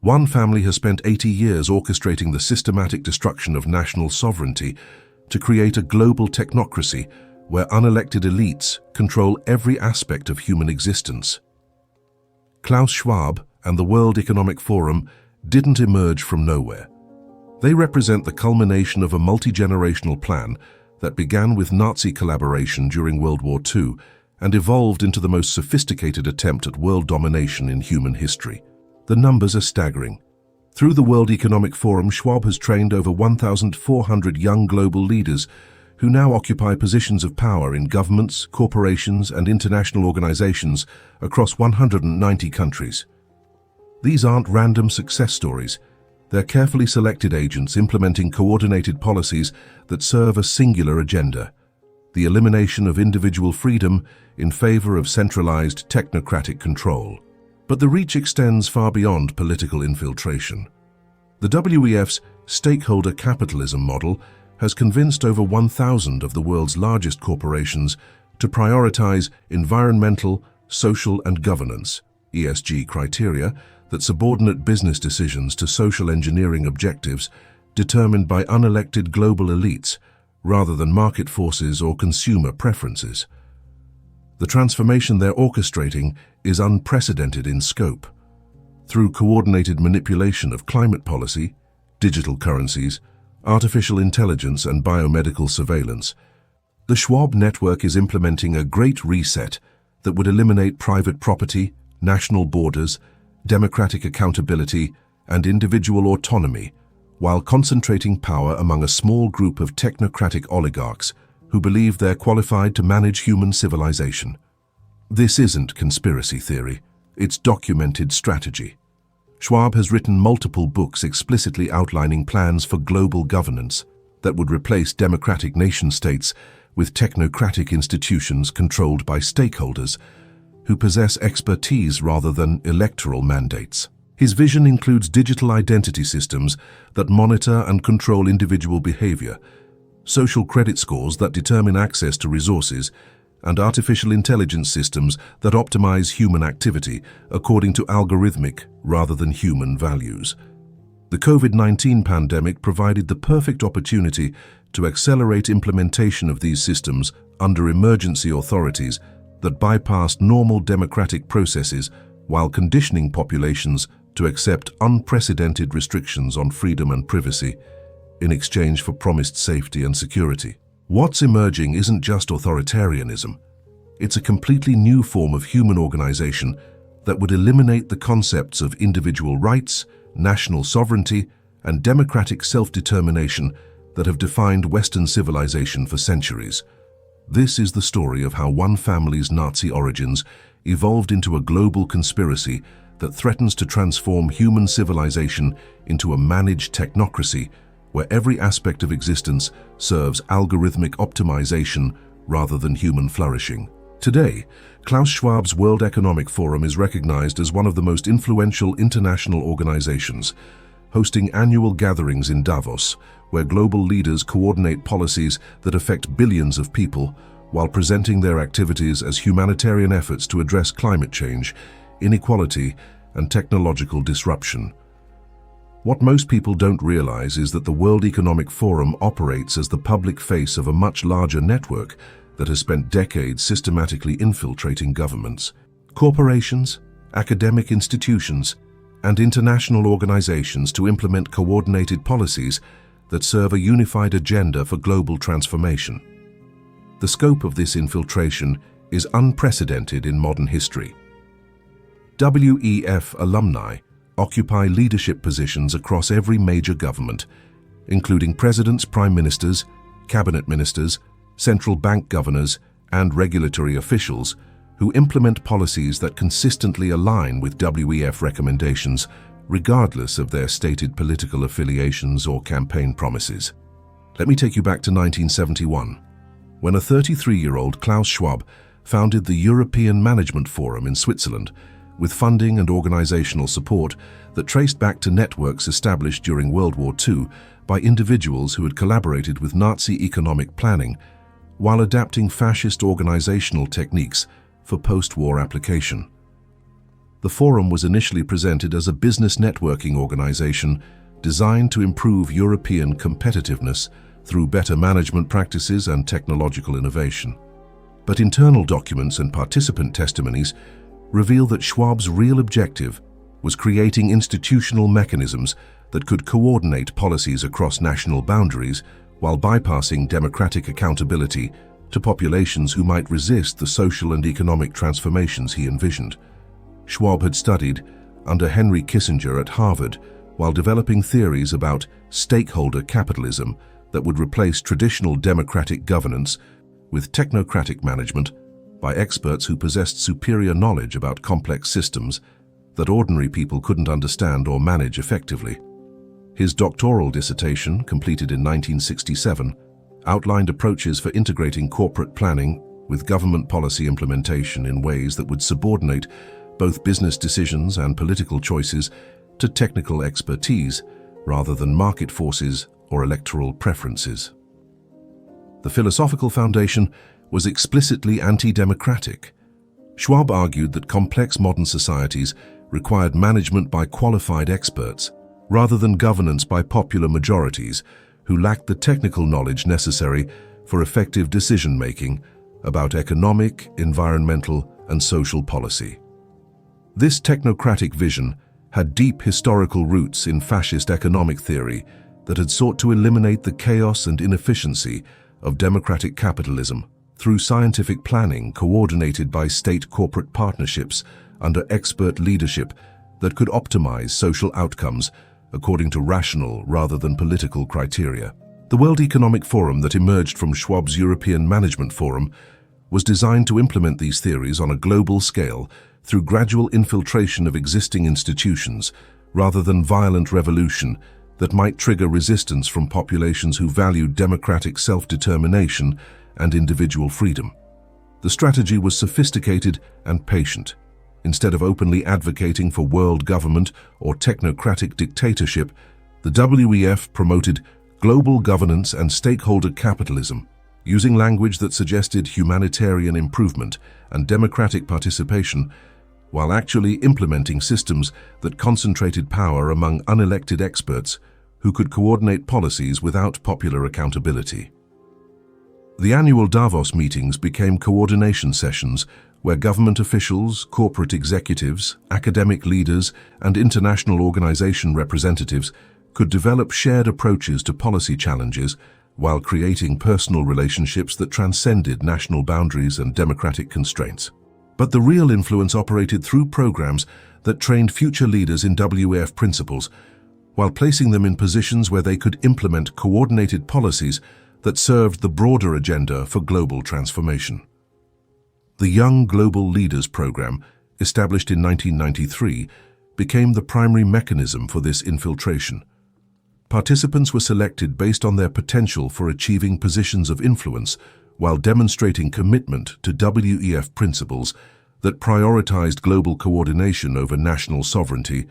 One family has spent 80 years orchestrating the systematic destruction of national sovereignty to create a global technocracy where unelected elites control every aspect of human existence. Klaus Schwab and the World Economic Forum didn't emerge from nowhere. They represent the culmination of a multi-generational plan that began with Nazi collaboration during World War II and evolved into the most sophisticated attempt at world domination in human history. The numbers are staggering. Through the World Economic Forum, Schwab has trained over 1,400 young global leaders who now occupy positions of power in governments, corporations, and international organizations across 190 countries. These aren't random success stories. They're carefully selected agents implementing coordinated policies that serve a singular agenda: the elimination of individual freedom in favor of centralized technocratic control. But the reach extends far beyond political infiltration. The WEF's Stakeholder Capitalism model has convinced over 1,000 of the world's largest corporations to prioritize environmental, social, and governance (ESG) criteria that subordinate business decisions to social engineering objectives determined by unelected global elites rather than market forces or consumer preferences. The transformation they're orchestrating is unprecedented in scope. Through coordinated manipulation of climate policy, digital currencies, artificial intelligence, and biomedical surveillance, the Schwab network is implementing a great reset that would eliminate private property, national borders, democratic accountability, and individual autonomy, while concentrating power among a small group of technocratic oligarchs who believe they're qualified to manage human civilization. This isn't conspiracy theory, it's documented strategy. Schwab has written multiple books explicitly outlining plans for global governance that would replace democratic nation-states with technocratic institutions controlled by stakeholders who possess expertise rather than electoral mandates. His vision includes digital identity systems that monitor and control individual behavior, social credit scores that determine access to resources, and artificial intelligence systems that optimize human activity according to algorithmic rather than human values. The COVID-19 pandemic provided the perfect opportunity to accelerate implementation of these systems under emergency authorities that bypassed normal democratic processes while conditioning populations to accept unprecedented restrictions on freedom and privacy in exchange for promised safety and security. What's emerging isn't just authoritarianism. It's a completely new form of human organization that would eliminate the concepts of individual rights, national sovereignty, and democratic self-determination that have defined Western civilization for centuries. This is the story of how one family's Nazi origins evolved into a global conspiracy that threatens to transform human civilization into a managed technocracy where every aspect of existence serves algorithmic optimization rather than human flourishing. Today, Klaus Schwab's World Economic Forum is recognized as one of the most influential international organizations, hosting annual gatherings in Davos, where global leaders coordinate policies that affect billions of people while presenting their activities as humanitarian efforts to address climate change, inequality, and technological disruption. What most people don't realize is that the World Economic Forum operates as the public face of a much larger network that has spent decades systematically infiltrating governments, corporations, academic institutions, and international organizations to implement coordinated policies that serve a unified agenda for global transformation. The scope of this infiltration is unprecedented in modern history. WEF alumni occupy leadership positions across every major government, including presidents, prime ministers, cabinet ministers, central bank governors, and regulatory officials who implement policies that consistently align with WEF recommendations, regardless of their stated political affiliations or campaign promises. Let me take you back to 1971, when a 33-year-old Klaus Schwab founded the European Management Forum in Switzerland, with funding and organizational support that traced back to networks established during World War II by individuals who had collaborated with Nazi economic planning while adapting fascist organizational techniques for post-war application. The forum was initially presented as a business networking organization designed to improve European competitiveness through better management practices and technological innovation. But internal documents and participant testimonies reveal that Schwab's real objective was creating institutional mechanisms that could coordinate policies across national boundaries while bypassing democratic accountability to populations who might resist the social and economic transformations he envisioned. Schwab had studied under Henry Kissinger at Harvard while developing theories about stakeholder capitalism that would replace traditional democratic governance with technocratic management by experts who possessed superior knowledge about complex systems that ordinary people couldn't understand or manage effectively. His doctoral dissertation, completed in 1967, outlined approaches for integrating corporate planning with government policy implementation in ways that would subordinate both business decisions and political choices to technical expertise rather than market forces or electoral preferences. The philosophical foundation was explicitly anti-democratic. Schwab argued that complex modern societies required management by qualified experts rather than governance by popular majorities who lacked the technical knowledge necessary for effective decision-making about economic, environmental, and social policy. This technocratic vision had deep historical roots in fascist economic theory that had sought to eliminate the chaos and inefficiency of democratic capitalism through scientific planning coordinated by state corporate partnerships under expert leadership that could optimize social outcomes according to rational rather than political criteria. The World Economic Forum that emerged from Schwab's European Management Forum was designed to implement these theories on a global scale through gradual infiltration of existing institutions rather than violent revolution that might trigger resistance from populations who valued democratic self-determination and individual freedom. The strategy was sophisticated and patient. Instead of openly advocating for world government or technocratic dictatorship, the WEF promoted global governance and stakeholder capitalism, using language that suggested humanitarian improvement and democratic participation, while actually implementing systems that concentrated power among unelected experts who could coordinate policies without popular accountability. The annual Davos meetings became coordination sessions where government officials, corporate executives, academic leaders, and international organization representatives could develop shared approaches to policy challenges while creating personal relationships that transcended national boundaries and democratic constraints. But the real influence operated through programs that trained future leaders in WEF principles, while placing them in positions where they could implement coordinated policies that served the broader agenda for global transformation. The Young Global Leaders Program, established in 1993, became the primary mechanism for this infiltration. Participants were selected based on their potential for achieving positions of influence while demonstrating commitment to WEF principles that prioritized global coordination over national sovereignty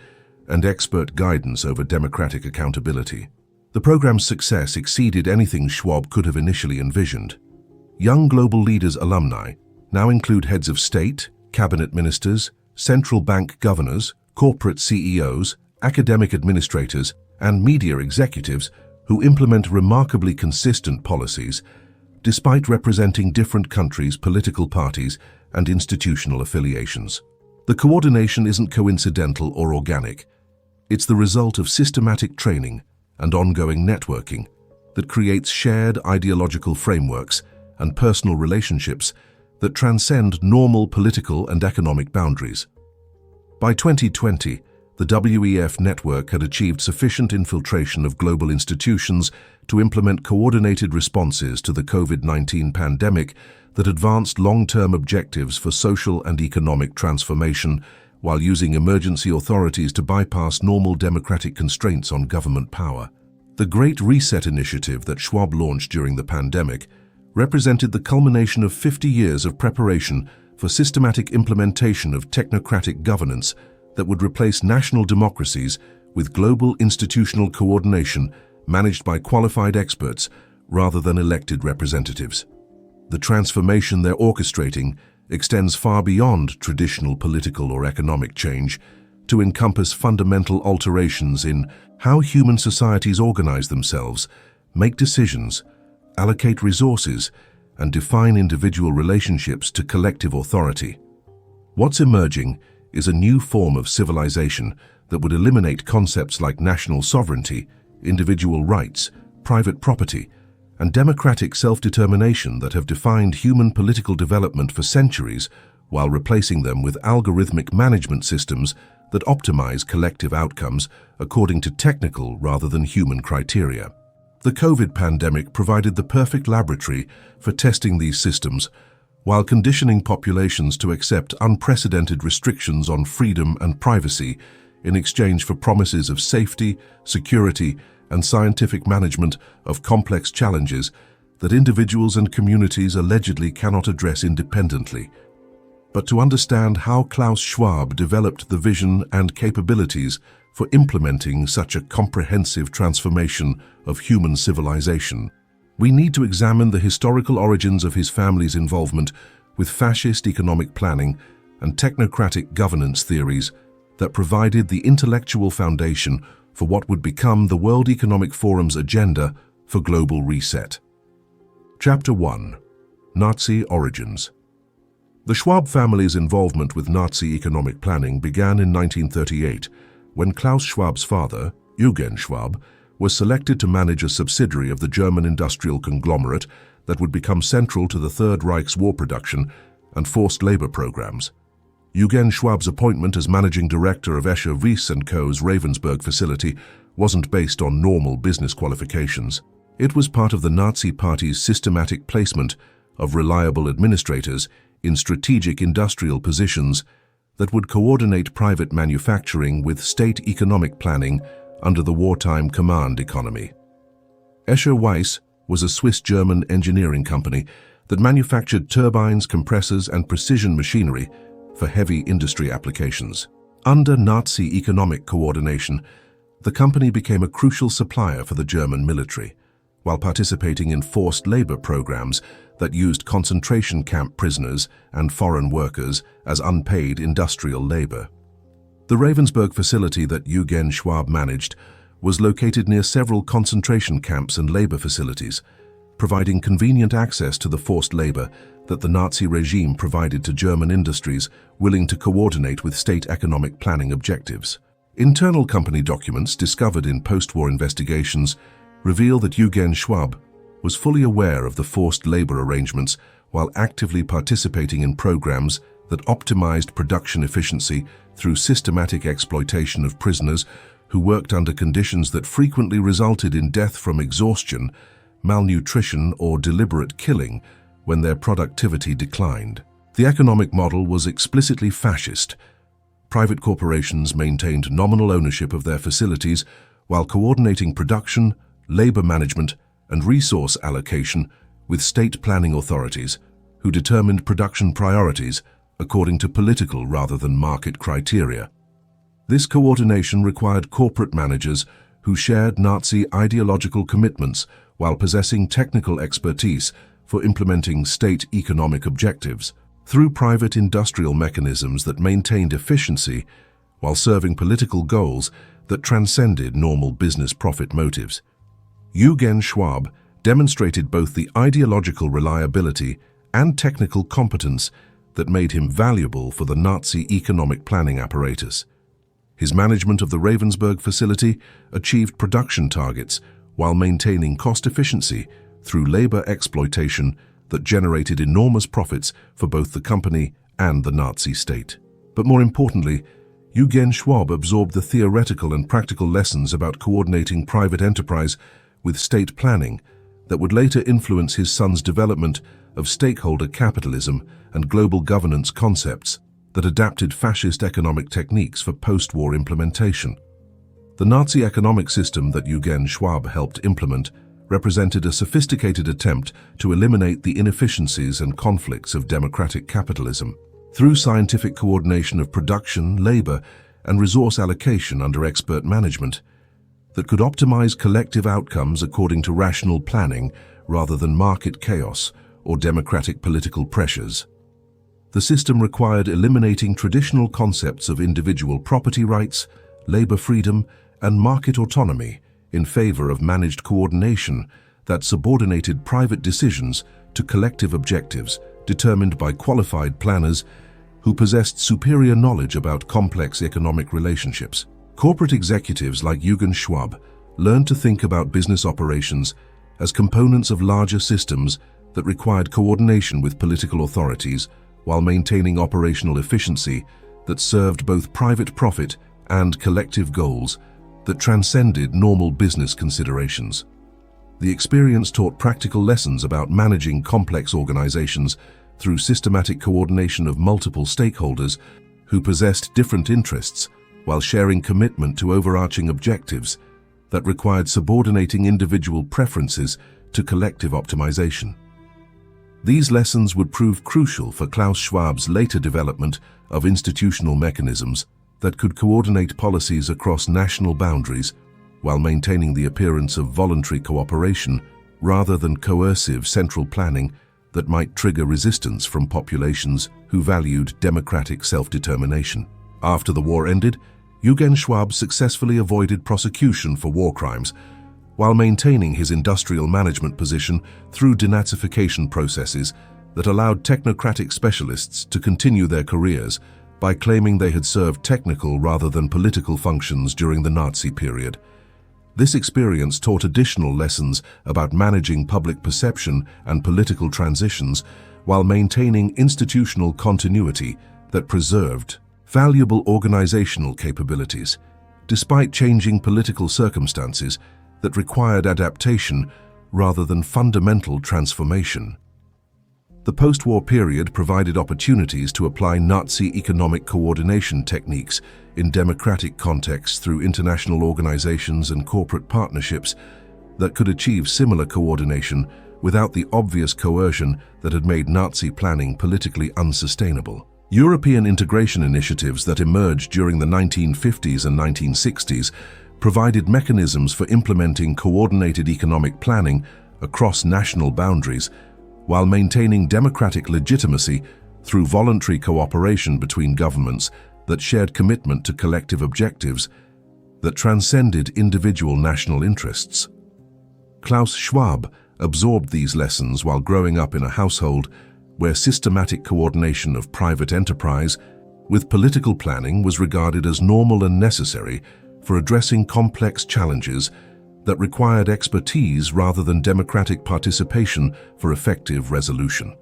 and expert guidance over democratic accountability. The program's success exceeded anything Schwab could have initially envisioned. Young Global Leaders alumni now include heads of state, cabinet ministers, central bank governors, corporate CEOs, academic administrators, and media executives who implement remarkably consistent policies despite representing different countries' political parties and institutional affiliations. The coordination isn't coincidental or organic. It's the result of systematic training and ongoing networking that creates shared ideological frameworks and personal relationships that transcend normal political and economic boundaries. By 2020, the WEF network had achieved sufficient infiltration of global institutions to implement coordinated responses to the COVID-19 pandemic that advanced long-term objectives for social and economic transformation while using emergency authorities to bypass normal democratic constraints on government power. The Great Reset initiative that Schwab launched during the pandemic represented the culmination of 50 years of preparation for systematic implementation of technocratic governance that would replace national democracies with global institutional coordination managed by qualified experts rather than elected representatives. The transformation they're orchestrating extends far beyond traditional political or economic change to encompass fundamental alterations in how human societies organize themselves, make decisions, allocate resources, and define individual relationships to collective authority. What's emerging is a new form of civilization that would eliminate concepts like national sovereignty, individual rights, private property, and democratic self-determination that have defined human political development for centuries, while replacing them with algorithmic management systems that optimize collective outcomes according to technical rather than human criteria. The COVID pandemic provided the perfect laboratory for testing these systems, while conditioning populations to accept unprecedented restrictions on freedom and privacy in exchange for promises of safety, security, and scientific management of complex challenges that individuals and communities allegedly cannot address independently. But to understand how Klaus Schwab developed the vision and capabilities for implementing such a comprehensive transformation of human civilization, we need to examine the historical origins of his family's involvement with fascist economic planning and technocratic governance theories that provided the intellectual foundation for what would become the World Economic Forum's agenda for global reset. Chapter 1. Nazi Origins. The Schwab family's involvement with Nazi economic planning began in 1938, when Klaus Schwab's father, Eugen Schwab, was selected to manage a subsidiary of the German industrial conglomerate that would become central to the Third Reich's war production and forced labor programs. Eugen Schwab's appointment as managing director of Escher Wyss & Co.'s Ravensburg facility wasn't based on normal business qualifications. It was part of the Nazi Party's systematic placement of reliable administrators in strategic industrial positions that would coordinate private manufacturing with state economic planning under the wartime command economy. Escher Wyss was a Swiss-German engineering company that manufactured turbines, compressors, and precision machinery for heavy industry applications. Under Nazi economic coordination, the company became a crucial supplier for the German military, while participating in forced labor programs that used concentration camp prisoners and foreign workers as unpaid industrial labor. The Ravensburg facility that Eugen Schwab managed was located near several concentration camps and labor facilities, providing convenient access to the forced labor that the Nazi regime provided to German industries willing to coordinate with state economic planning objectives. Internal company documents discovered in post-war investigations reveal that Eugen Schwab was fully aware of the forced labor arrangements while actively participating in programs that optimized production efficiency through systematic exploitation of prisoners who worked under conditions that frequently resulted in death from exhaustion, malnutrition, or deliberate killing when their productivity declined. The economic model was explicitly fascist. Private corporations maintained nominal ownership of their facilities while coordinating production, labor management, and resource allocation with state planning authorities who determined production priorities according to political rather than market criteria. This coordination required corporate managers who shared Nazi ideological commitments while possessing technical expertise for implementing state economic objectives through private industrial mechanisms that maintained efficiency while serving political goals that transcended normal business profit motives. Eugen Schwab demonstrated both the ideological reliability and technical competence that made him valuable for the Nazi economic planning apparatus. His management of the Ravensburg facility achieved production targets while maintaining cost efficiency through labor exploitation that generated enormous profits for both the company and the Nazi state. But more importantly, Eugen Schwab absorbed the theoretical and practical lessons about coordinating private enterprise with state planning that would later influence his son's development of stakeholder capitalism and global governance concepts that adapted fascist economic techniques for post-war implementation. The Nazi economic system that Eugen Schwab helped implement represented a sophisticated attempt to eliminate the inefficiencies and conflicts of democratic capitalism through scientific coordination of production, labor, and resource allocation under expert management that could optimize collective outcomes according to rational planning rather than market chaos or democratic political pressures. The system required eliminating traditional concepts of individual property rights, labor freedom, and market autonomy in favor of managed coordination that subordinated private decisions to collective objectives determined by qualified planners who possessed superior knowledge about complex economic relationships. Corporate executives like Klaus Schwab learned to think about business operations as components of larger systems that required coordination with political authorities while maintaining operational efficiency that served both private profit and collective goals that transcended normal business considerations. The experience taught practical lessons about managing complex organizations through systematic coordination of multiple stakeholders who possessed different interests while sharing commitment to overarching objectives that required subordinating individual preferences to collective optimization. These lessons would prove crucial for Klaus Schwab's later development of institutional mechanisms that could coordinate policies across national boundaries while maintaining the appearance of voluntary cooperation rather than coercive central planning that might trigger resistance from populations who valued democratic self-determination. After the war ended, Klaus Schwab successfully avoided prosecution for war crimes while maintaining his industrial management position through denazification processes that allowed technocratic specialists to continue their careers by claiming they had served technical rather than political functions during the Nazi period. This experience taught additional lessons about managing public perception and political transitions while maintaining institutional continuity that preserved valuable organizational capabilities, despite changing political circumstances that required adaptation rather than fundamental transformation. The post-war period provided opportunities to apply Nazi economic coordination techniques in democratic contexts through international organizations and corporate partnerships that could achieve similar coordination without the obvious coercion that had made Nazi planning politically unsustainable. European integration initiatives that emerged during the 1950s and 1960s provided mechanisms for implementing coordinated economic planning across national boundaries while maintaining democratic legitimacy through voluntary cooperation between governments that shared commitment to collective objectives that transcended individual national interests. Klaus Schwab absorbed these lessons while growing up in a household where systematic coordination of private enterprise with political planning was regarded as normal and necessary for addressing complex challenges that required expertise rather than democratic participation for effective resolution.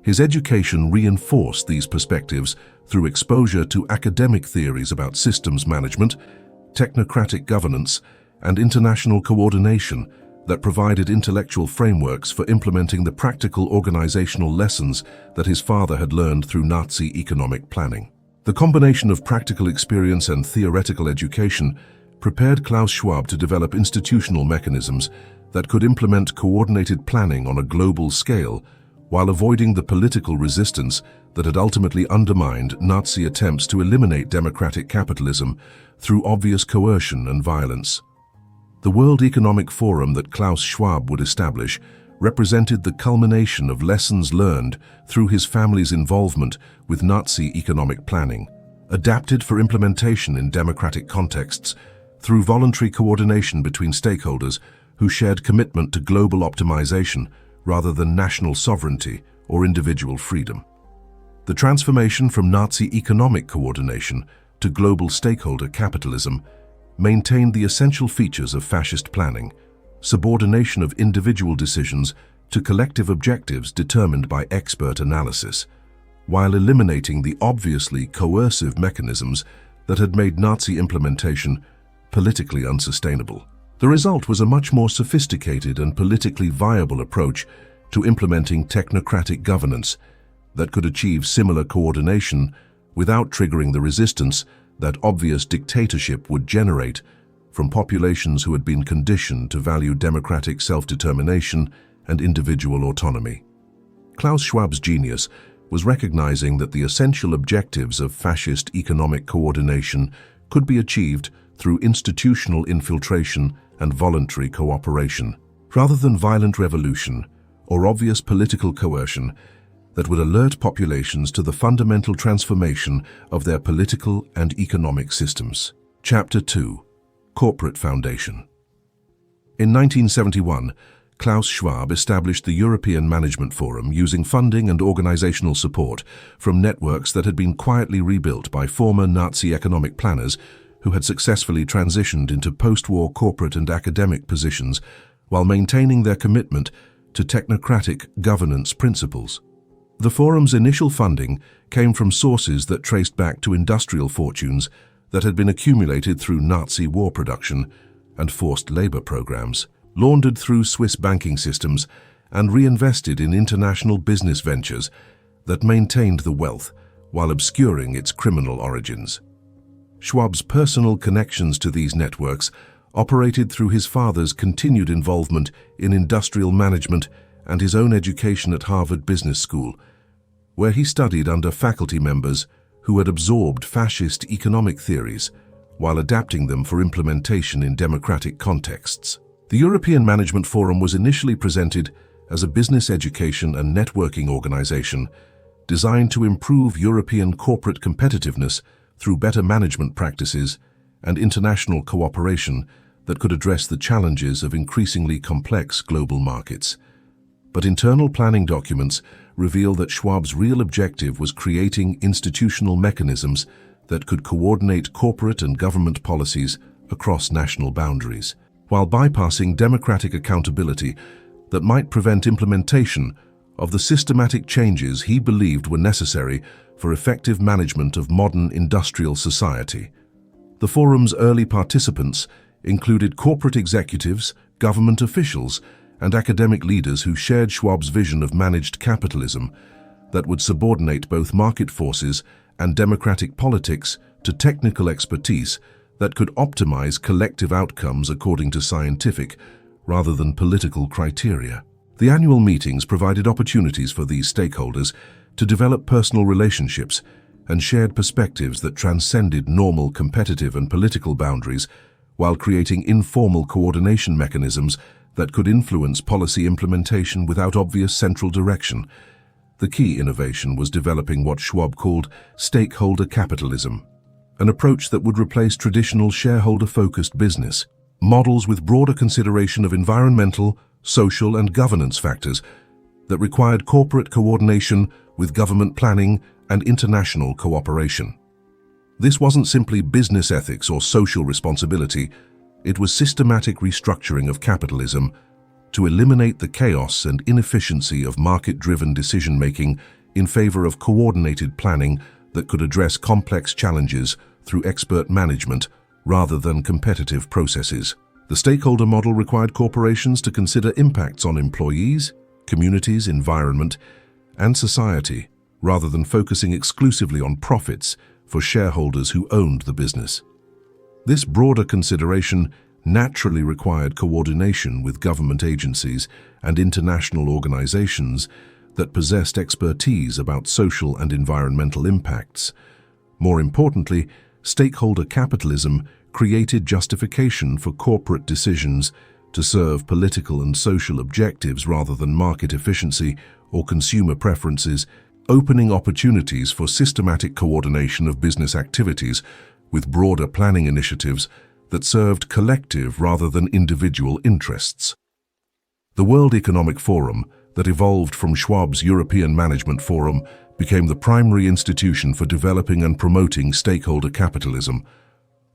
His education reinforced these perspectives through exposure to academic theories about systems management, technocratic governance, and international coordination that provided intellectual frameworks for implementing the practical organizational lessons that his father had learned through Nazi economic planning. The combination of practical experience and theoretical education prepared Klaus Schwab to develop institutional mechanisms that could implement coordinated planning on a global scale while avoiding the political resistance that had ultimately undermined Nazi attempts to eliminate democratic capitalism through obvious coercion and violence. The World Economic Forum that Klaus Schwab would establish represented the culmination of lessons learned through his family's involvement with Nazi economic planning, adapted for implementation in democratic contexts through voluntary coordination between stakeholders who shared commitment to global optimization rather than national sovereignty or individual freedom. The transformation from Nazi economic coordination to global stakeholder capitalism maintained the essential features of fascist planning, subordination of individual decisions to collective objectives determined by expert analysis, while eliminating the obviously coercive mechanisms that had made Nazi implementation politically unsustainable. The result was a much more sophisticated and politically viable approach to implementing technocratic governance that could achieve similar coordination without triggering the resistance that obvious dictatorship would generate from populations who had been conditioned to value democratic self-determination and individual autonomy. Klaus Schwab's genius was recognizing that the essential objectives of fascist economic coordination could be achieved through institutional infiltration and voluntary cooperation. Rather than violent revolution or obvious political coercion, that would alert populations to the fundamental transformation of their political and economic systems. Chapter 2. Corporate Foundation. In 1971, Klaus Schwab established the European Management Forum using funding and organizational support from networks that had been quietly rebuilt by former Nazi economic planners who had successfully transitioned into post-war corporate and academic positions while maintaining their commitment to technocratic governance principles. The forum's initial funding came from sources that traced back to industrial fortunes that had been accumulated through Nazi war production and forced labor programs, laundered through Swiss banking systems, and reinvested in international business ventures that maintained the wealth while obscuring its criminal origins. Schwab's personal connections to these networks operated through his father's continued involvement in industrial management and his own education at Harvard Business School, where he studied under faculty members who had absorbed fascist economic theories while adapting them for implementation in democratic contexts. The European Management Forum was initially presented as a business education and networking organization designed to improve European corporate competitiveness through better management practices and international cooperation that could address the challenges of increasingly complex global markets. But internal planning documents reveal that Schwab's real objective was creating institutional mechanisms that could coordinate corporate and government policies across national boundaries, while bypassing democratic accountability that might prevent implementation of the systematic changes he believed were necessary for effective management of modern industrial society. The forum's early participants included corporate executives, government officials, and academic leaders who shared Schwab's vision of managed capitalism that would subordinate both market forces and democratic politics to technical expertise that could optimize collective outcomes according to scientific rather than political criteria. The annual meetings provided opportunities for these stakeholders to develop personal relationships and shared perspectives that transcended normal competitive and political boundaries while creating informal coordination mechanisms that could influence policy implementation without obvious central direction. The key innovation was developing what Schwab called stakeholder capitalism, an approach that would replace traditional shareholder-focused business models with broader consideration of environmental, social, and governance factors that required corporate coordination with government planning and international cooperation. This wasn't simply business ethics or social responsibility, it was systematic restructuring of capitalism to eliminate the chaos and inefficiency of market-driven decision-making in favor of coordinated planning that could address complex challenges through expert management rather than competitive processes. The stakeholder model required corporations to consider impacts on employees, communities, environment, and society, rather than focusing exclusively on profits for shareholders who owned the business. This broader consideration naturally required coordination with government agencies and international organizations that possessed expertise about social and environmental impacts. More importantly, stakeholder capitalism created justification for corporate decisions to serve political and social objectives rather than market efficiency or consumer preferences, opening opportunities for systematic coordination of business activities with broader planning initiatives that served collective rather than individual interests. The World Economic Forum, that evolved from Schwab's European Management Forum, became the primary institution for developing and promoting stakeholder capitalism,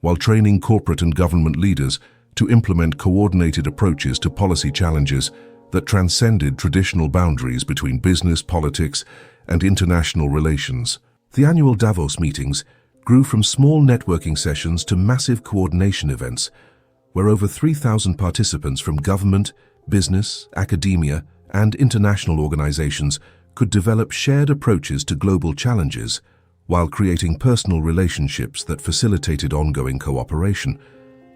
while training corporate and government leaders to implement coordinated approaches to policy challenges that transcended traditional boundaries between business, politics, and international relations. The annual Davos meetings grew from small networking sessions to massive coordination events, where over 3,000 participants from government, business, academia, and international organizations could develop shared approaches to global challenges while creating personal relationships that facilitated ongoing cooperation.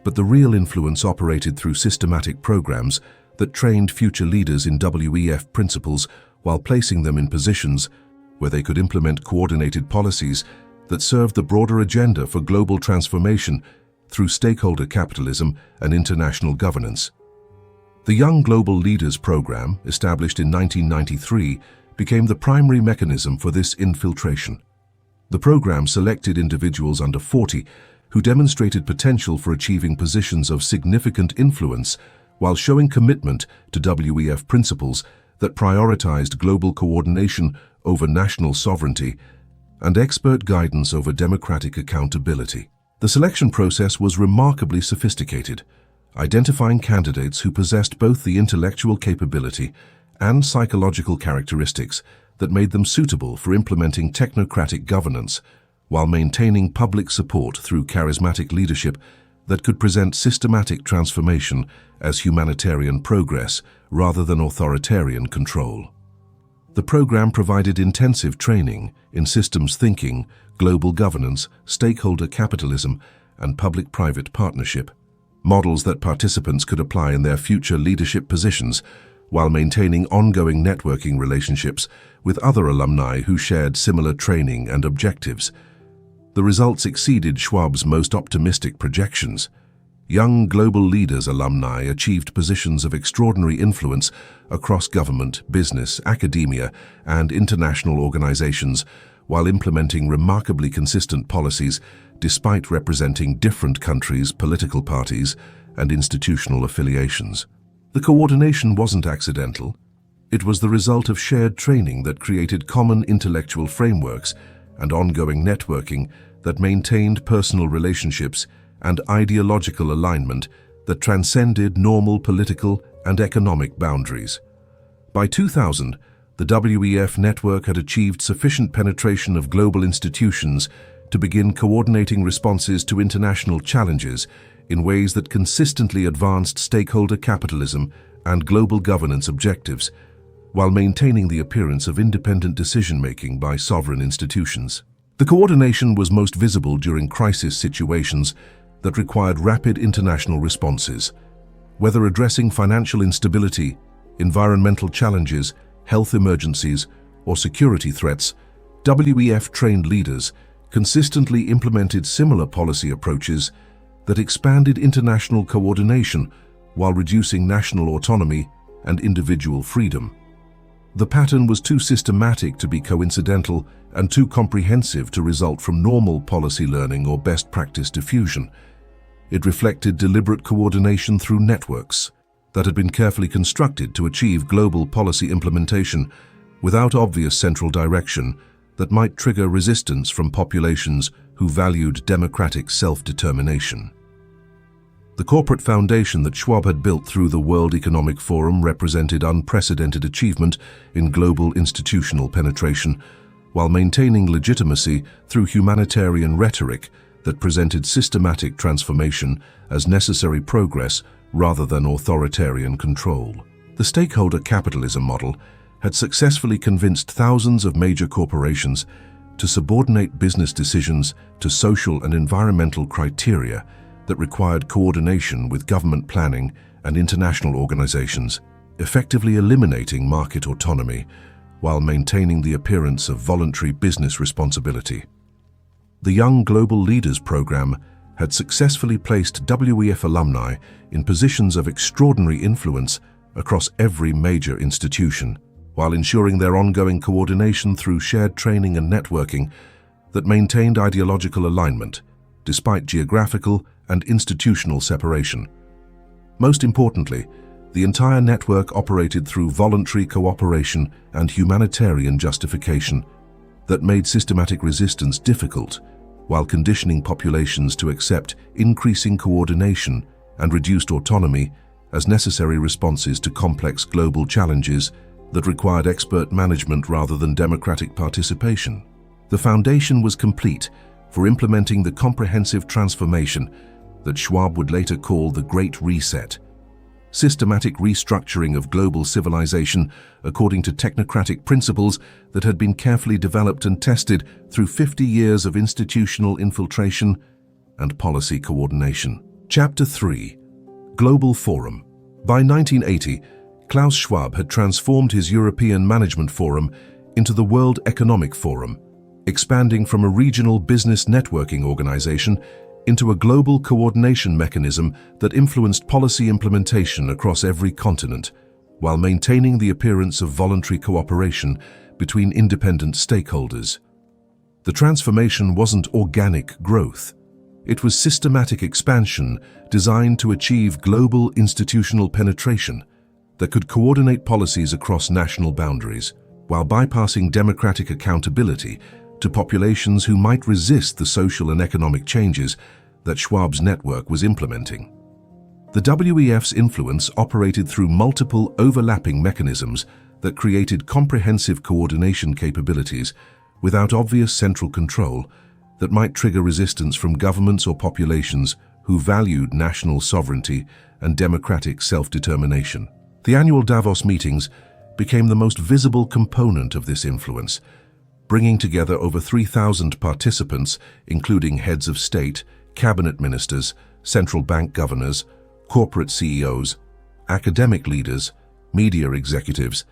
But the real influence operated through systematic programs that trained future leaders in WEF principles while placing them in positions where they could implement coordinated policies that served the broader agenda for global transformation through stakeholder capitalism and international governance. The Young Global Leaders Program, established in 1993, became the primary mechanism for this infiltration. The program selected individuals under 40 who demonstrated potential for achieving positions of significant influence while showing commitment to WEF principles that prioritized global coordination over national sovereignty and expert guidance over democratic accountability. The selection process was remarkably sophisticated, identifying candidates who possessed both the intellectual capability and psychological characteristics that made them suitable for implementing technocratic governance while maintaining public support through charismatic leadership that could present systematic transformation as humanitarian progress rather than authoritarian control. The program provided intensive training in systems thinking, global governance, stakeholder capitalism, and public-private partnership, models that participants could apply in their future leadership positions while maintaining ongoing networking relationships with other alumni who shared similar training and objectives. The results exceeded Schwab's most optimistic projections. Young global leaders alumni achieved positions of extraordinary influence across government, business, academia, and international organizations while implementing remarkably consistent policies despite representing different countries, political parties, and institutional affiliations. The coordination wasn't accidental. It was the result of shared training that created common intellectual frameworks and ongoing networking that maintained personal relationships and ideological alignment that transcended normal political and economic boundaries. By 2000, the WEF network had achieved sufficient penetration of global institutions to begin coordinating responses to international challenges in ways that consistently advanced stakeholder capitalism and global governance objectives, while maintaining the appearance of independent decision-making by sovereign institutions. The coordination was most visible during crisis situations that required rapid international responses. Whether addressing financial instability, environmental challenges, health emergencies, or security threats, WEF-trained leaders consistently implemented similar policy approaches that expanded international coordination while reducing national autonomy and individual freedom. The pattern was too systematic to be coincidental and too comprehensive to result from normal policy learning or best practice diffusion. It reflected deliberate coordination through networks that had been carefully constructed to achieve global policy implementation without obvious central direction that might trigger resistance from populations who valued democratic self-determination. The corporate foundation that Schwab had built through the World Economic Forum represented unprecedented achievement in global institutional penetration, while maintaining legitimacy through humanitarian rhetoric that presented systematic transformation as necessary progress rather than authoritarian control. The stakeholder capitalism model had successfully convinced thousands of major corporations to subordinate business decisions to social and environmental criteria that required coordination with government planning and international organizations, effectively eliminating market autonomy while maintaining the appearance of voluntary business responsibility. The Young Global Leaders Program had successfully placed WEF alumni in positions of extraordinary influence across every major institution, while ensuring their ongoing coordination through shared training and networking that maintained ideological alignment, despite geographical and institutional separation. Most importantly, the entire network operated through voluntary cooperation and humanitarian justification that made systematic resistance difficult, while conditioning populations to accept increasing coordination and reduced autonomy as necessary responses to complex global challenges that required expert management rather than democratic participation. The foundation was complete for implementing the comprehensive transformation that Schwab would later call the Great Reset, systematic restructuring of global civilization according to technocratic principles that had been carefully developed and tested through 50 years of institutional infiltration and policy coordination. Chapter 3. Global Forum. By 1980, Klaus Schwab had transformed his European Management Forum into the World Economic Forum, expanding from a regional business networking organization into a global coordination mechanism that influenced policy implementation across every continent, while maintaining the appearance of voluntary cooperation between independent stakeholders. The transformation wasn't organic growth. It was systematic expansion designed to achieve global institutional penetration that could coordinate policies across national boundaries, while bypassing democratic accountability to populations who might resist the social and economic changes that Schwab's network was implementing. The WEF's influence operated through multiple overlapping mechanisms that created comprehensive coordination capabilities without obvious central control that might trigger resistance from governments or populations who valued national sovereignty and democratic self-determination. The annual Davos meetings became the most visible component of this influence, bringing together over 3,000 participants, including heads of state, cabinet ministers, central bank governors, corporate CEOs, academic leaders, media executives,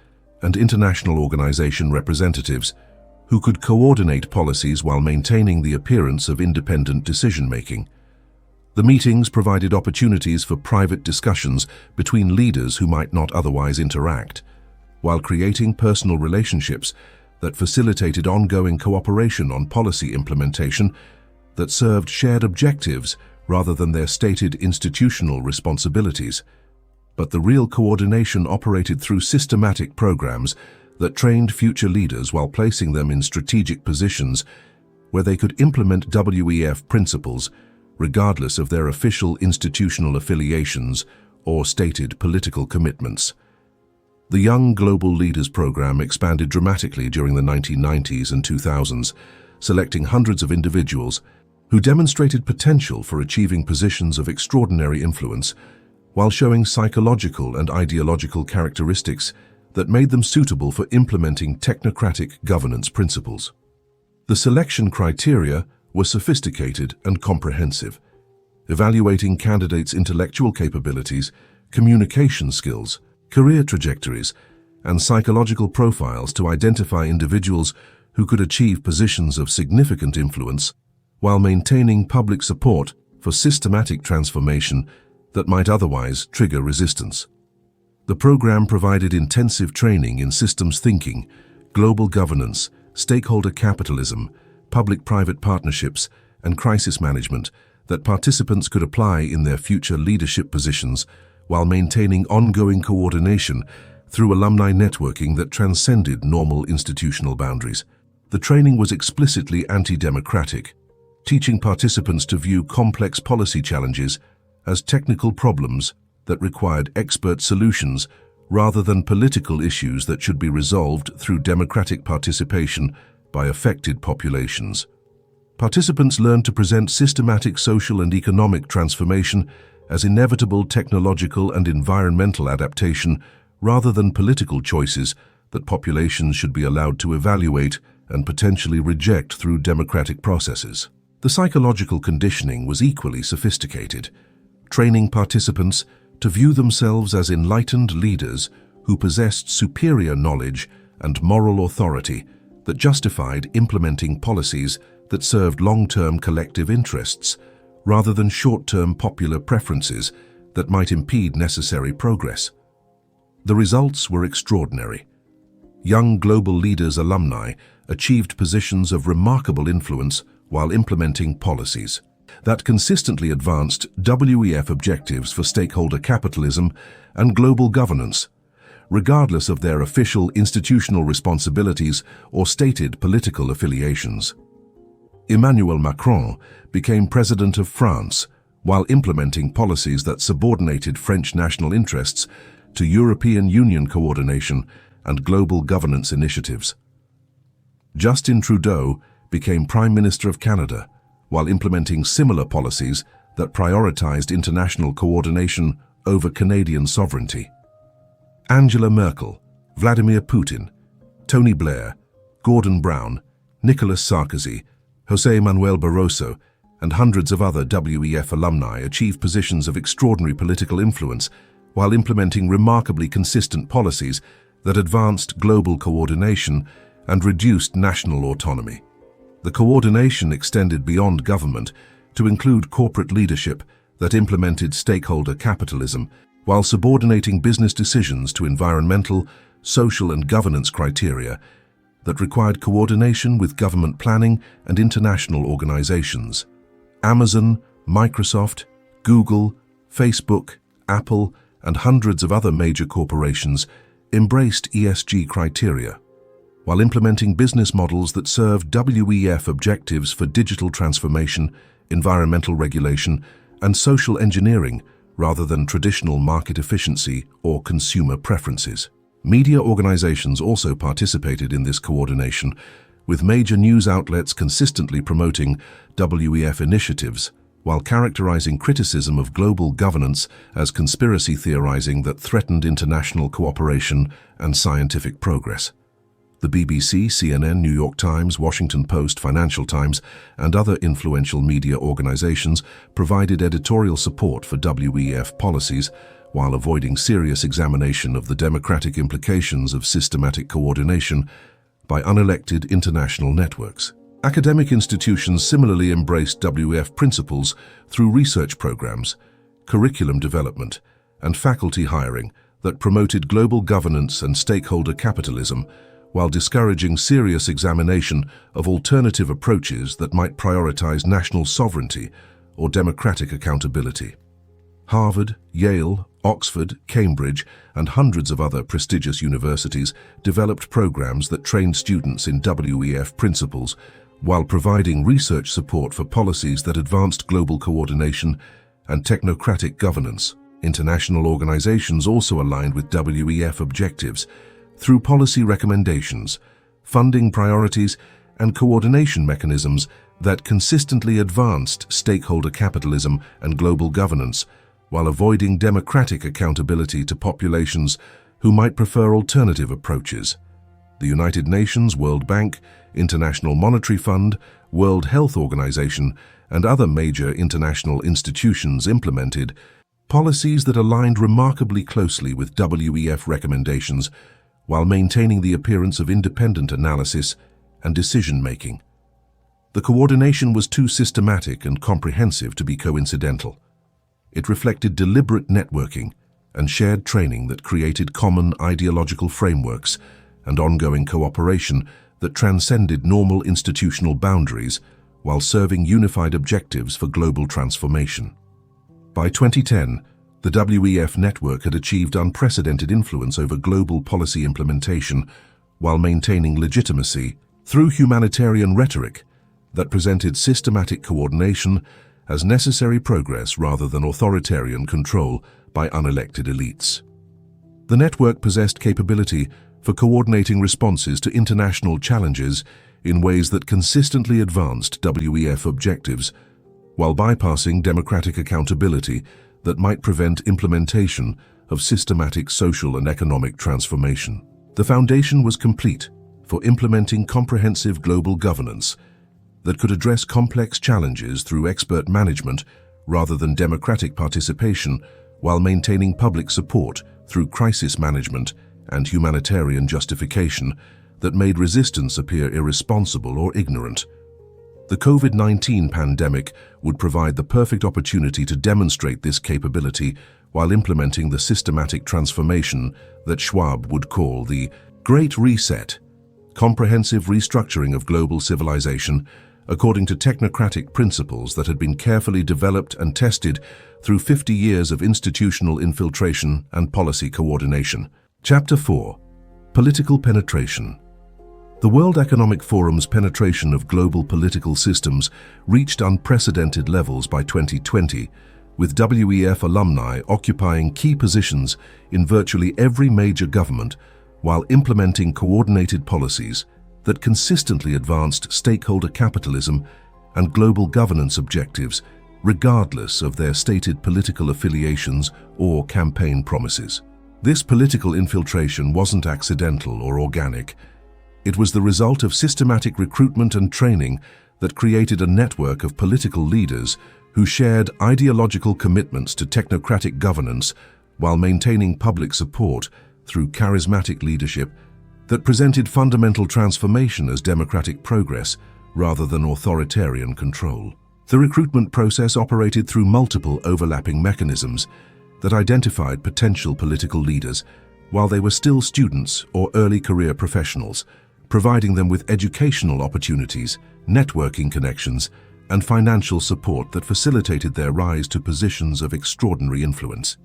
and international organization representatives who could coordinate policies while maintaining the appearance of independent decision-making. The meetings provided opportunities for private discussions between leaders who might not otherwise interact, while creating personal relationships that facilitated ongoing cooperation on policy implementation that served shared objectives rather than their stated institutional responsibilities. But the real coordination operated through systematic programs that trained future leaders while placing them in strategic positions where they could implement WEF principles regardless of their official institutional affiliations or stated political commitments. The Young Global Leaders program expanded dramatically during the 1990s and 2000s, selecting hundreds of individuals who demonstrated potential for achieving positions of extraordinary influence while showing psychological and ideological characteristics that made them suitable for implementing technocratic governance principles. The selection criteria were sophisticated and comprehensive, evaluating candidates' intellectual capabilities, communication skills, career trajectories, and psychological profiles to identify individuals who could achieve positions of significant influence while maintaining public support for systematic transformation that might otherwise trigger resistance. The program provided intensive training in systems thinking, global governance, stakeholder capitalism, public-private partnerships, and crisis management that participants could apply in their future leadership positions while maintaining ongoing coordination through alumni networking that transcended normal institutional boundaries. The training was explicitly anti-democratic, teaching participants to view complex policy challenges as technical problems that required expert solutions rather than political issues that should be resolved through democratic participation by affected populations. Participants learned to present systematic social and economic transformation as inevitable technological and environmental adaptation rather than political choices that populations should be allowed to evaluate and potentially reject through democratic processes. The psychological conditioning was equally sophisticated, training participants to view themselves as enlightened leaders who possessed superior knowledge and moral authority that justified implementing policies that served long-term collective interests rather than short-term popular preferences that might impede necessary progress. The results were extraordinary. Young Global Leaders alumni achieved positions of remarkable influence while implementing policies that consistently advanced WEF objectives for stakeholder capitalism and global governance, regardless of their official institutional responsibilities or stated political affiliations. Emmanuel Macron became President of France while implementing policies that subordinated French national interests to European Union coordination and global governance initiatives. Justin Trudeau became Prime Minister of Canada while implementing similar policies that prioritized international coordination over Canadian sovereignty. Angela Merkel, Vladimir Putin, Tony Blair, Gordon Brown, Nicolas Sarkozy, José Manuel Barroso, and hundreds of other WEF alumni achieved positions of extraordinary political influence while implementing remarkably consistent policies that advanced global coordination and reduced national autonomy. The coordination extended beyond government to include corporate leadership that implemented stakeholder capitalism, while subordinating business decisions to environmental, social and governance criteria that required coordination with government planning and international organizations. Amazon, Microsoft, Google, Facebook, Apple, and hundreds of other major corporations embraced ESG criteria, while implementing business models that served WEF objectives for digital transformation, environmental regulation, and social engineering rather than traditional market efficiency or consumer preferences. Media organizations also participated in this coordination, with major news outlets consistently promoting WEF initiatives, while characterizing criticism of global governance as conspiracy theorizing that threatened international cooperation and scientific progress. The BBC, CNN, New York Times, Washington Post, Financial Times, and other influential media organizations provided editorial support for WEF policies while avoiding serious examination of the democratic implications of systematic coordination by unelected international networks. Academic institutions similarly embraced WEF principles through research programs, curriculum development, and faculty hiring that promoted global governance and stakeholder capitalism, while discouraging serious examination of alternative approaches that might prioritize national sovereignty or democratic accountability. Harvard, Yale, Oxford, Cambridge, and hundreds of other prestigious universities developed programs that trained students in WEF principles while providing research support for policies that advanced global coordination and technocratic governance. International organizations also aligned with WEF objectives through policy recommendations, funding priorities, and coordination mechanisms that consistently advanced stakeholder capitalism and global governance, while avoiding democratic accountability to populations who might prefer alternative approaches. The United Nations, World Bank, International Monetary Fund, World Health Organization, and other major international institutions implemented policies that aligned remarkably closely with WEF recommendations while maintaining the appearance of independent analysis and decision-making. The coordination was too systematic and comprehensive to be coincidental. It reflected deliberate networking and shared training that created common ideological frameworks and ongoing cooperation that transcended normal institutional boundaries while serving unified objectives for global transformation. By 2010, the WEF network had achieved unprecedented influence over global policy implementation while maintaining legitimacy through humanitarian rhetoric that presented systematic coordination as necessary progress rather than authoritarian control by unelected elites. The network possessed capability for coordinating responses to international challenges in ways that consistently advanced WEF objectives, while bypassing democratic accountability that might prevent implementation of systematic social and economic transformation. The foundation was complete for implementing comprehensive global governance that could address complex challenges through expert management rather than democratic participation, while maintaining public support through crisis management and humanitarian justification that made resistance appear irresponsible or ignorant. The COVID-19 pandemic would provide the perfect opportunity to demonstrate this capability while implementing the systematic transformation that Schwab would call the Great Reset, comprehensive restructuring of global civilization according to technocratic principles that had been carefully developed and tested through 50 years of institutional infiltration and policy coordination. Chapter 4. Political Penetration. The World Economic Forum's penetration of global political systems reached unprecedented levels by 2020, with WEF alumni occupying key positions in virtually every major government while implementing coordinated policies that consistently advanced stakeholder capitalism and global governance objectives, regardless of their stated political affiliations or campaign promises. This political infiltration wasn't accidental or organic. It was the result of systematic recruitment and training that created a network of political leaders who shared ideological commitments to technocratic governance while maintaining public support through charismatic leadership that presented fundamental transformation as democratic progress rather than authoritarian control. The recruitment process operated through multiple overlapping mechanisms that identified potential political leaders while they were still students or early career professionals, providing them with educational opportunities, networking connections, and financial support that facilitated their rise to positions of extraordinary influence.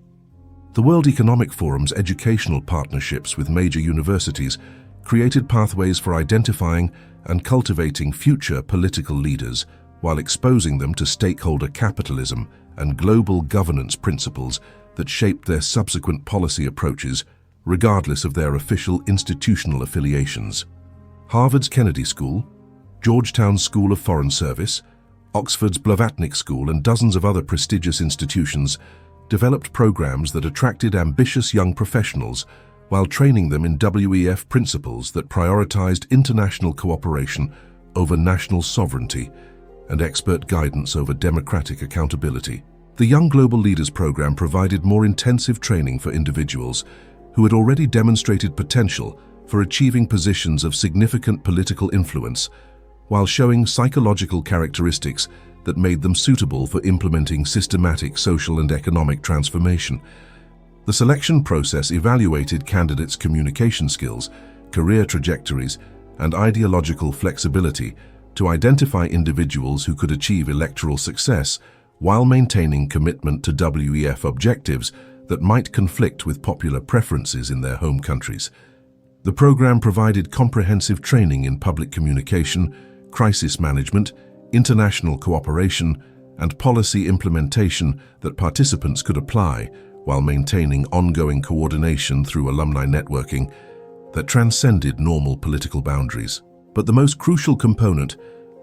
The World Economic Forum's educational partnerships with major universities created pathways for identifying and cultivating future political leaders while exposing them to stakeholder capitalism and global governance principles that shaped their subsequent policy approaches, regardless of their official institutional affiliations. Harvard's Kennedy School, Georgetown's School of Foreign Service, Oxford's Blavatnik School, and dozens of other prestigious institutions developed programs that attracted ambitious young professionals while training them in WEF principles that prioritized international cooperation over national sovereignty and expert guidance over democratic accountability. The Young Global Leaders program provided more intensive training for individuals who had already demonstrated potential for achieving positions of significant political influence, while showing psychological characteristics that made them suitable for implementing systematic social and economic transformation. The selection process evaluated candidates' communication skills, career trajectories, and ideological flexibility to identify individuals who could achieve electoral success while maintaining commitment to WEF objectives that might conflict with popular preferences in their home countries. The program provided comprehensive training in public communication, crisis management, international cooperation, and policy implementation that participants could apply while maintaining ongoing coordination through alumni networking that transcended normal political boundaries. But the most crucial component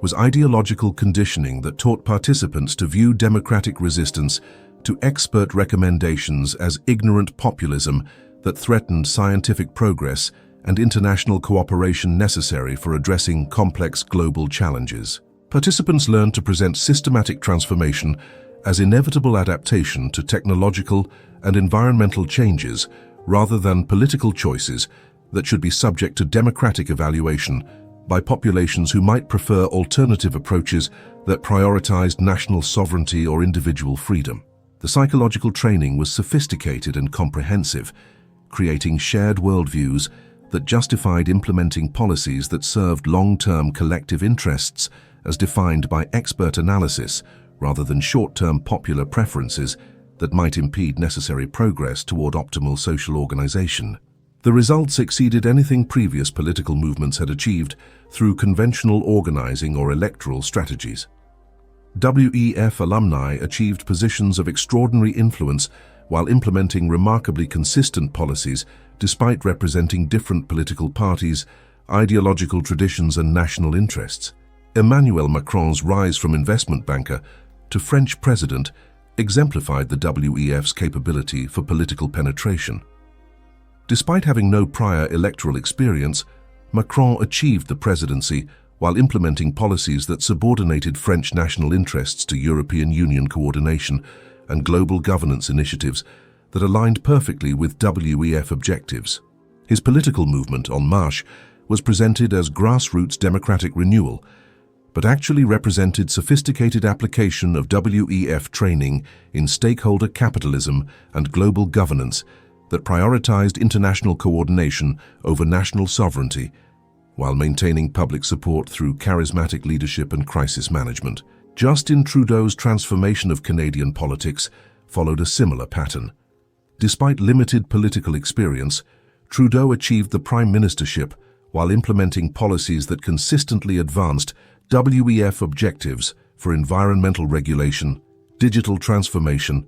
was ideological conditioning that taught participants to view democratic resistance to expert recommendations as ignorant populism that threatened scientific progress and international cooperation necessary for addressing complex global challenges. Participants learned to present systematic transformation as inevitable adaptation to technological and environmental changes rather than political choices that should be subject to democratic evaluation by populations who might prefer alternative approaches that prioritized national sovereignty or individual freedom. The psychological training was sophisticated and comprehensive, creating shared worldviews that justified implementing policies that served long-term collective interests as defined by expert analysis rather than short-term popular preferences that might impede necessary progress toward optimal social organization. The results exceeded anything previous political movements had achieved through conventional organizing or electoral strategies. WEF alumni achieved positions of extraordinary influence while implementing remarkably consistent policies despite representing different political parties, ideological traditions, and national interests. Emmanuel Macron's rise from investment banker to French president exemplified the WEF's capability for political penetration. Despite having no prior electoral experience, Macron achieved the presidency while implementing policies that subordinated French national interests to European Union coordination and global governance initiatives that aligned perfectly with WEF objectives. His political movement, En Marche, was presented as grassroots democratic renewal, but actually represented sophisticated application of WEF training in stakeholder capitalism and global governance that prioritized international coordination over national sovereignty, while maintaining public support through charismatic leadership and crisis management. Justin Trudeau's transformation of Canadian politics followed a similar pattern. Despite limited political experience, Trudeau achieved the prime ministership while implementing policies that consistently advanced WEF objectives for environmental regulation, digital transformation,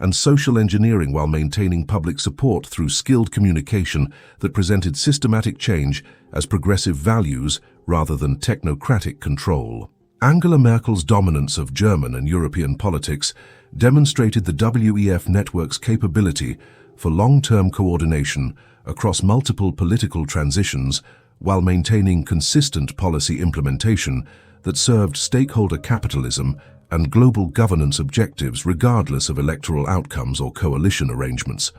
and social engineering, while maintaining public support through skilled communication that presented systematic change as progressive values rather than technocratic control. Angela Merkel's dominance of German and European politics demonstrated the WEF network's capability for long-term coordination across multiple political transitions while maintaining consistent policy implementation that served stakeholder capitalism and global governance objectives regardless of electoral outcomes or coalition arrangements.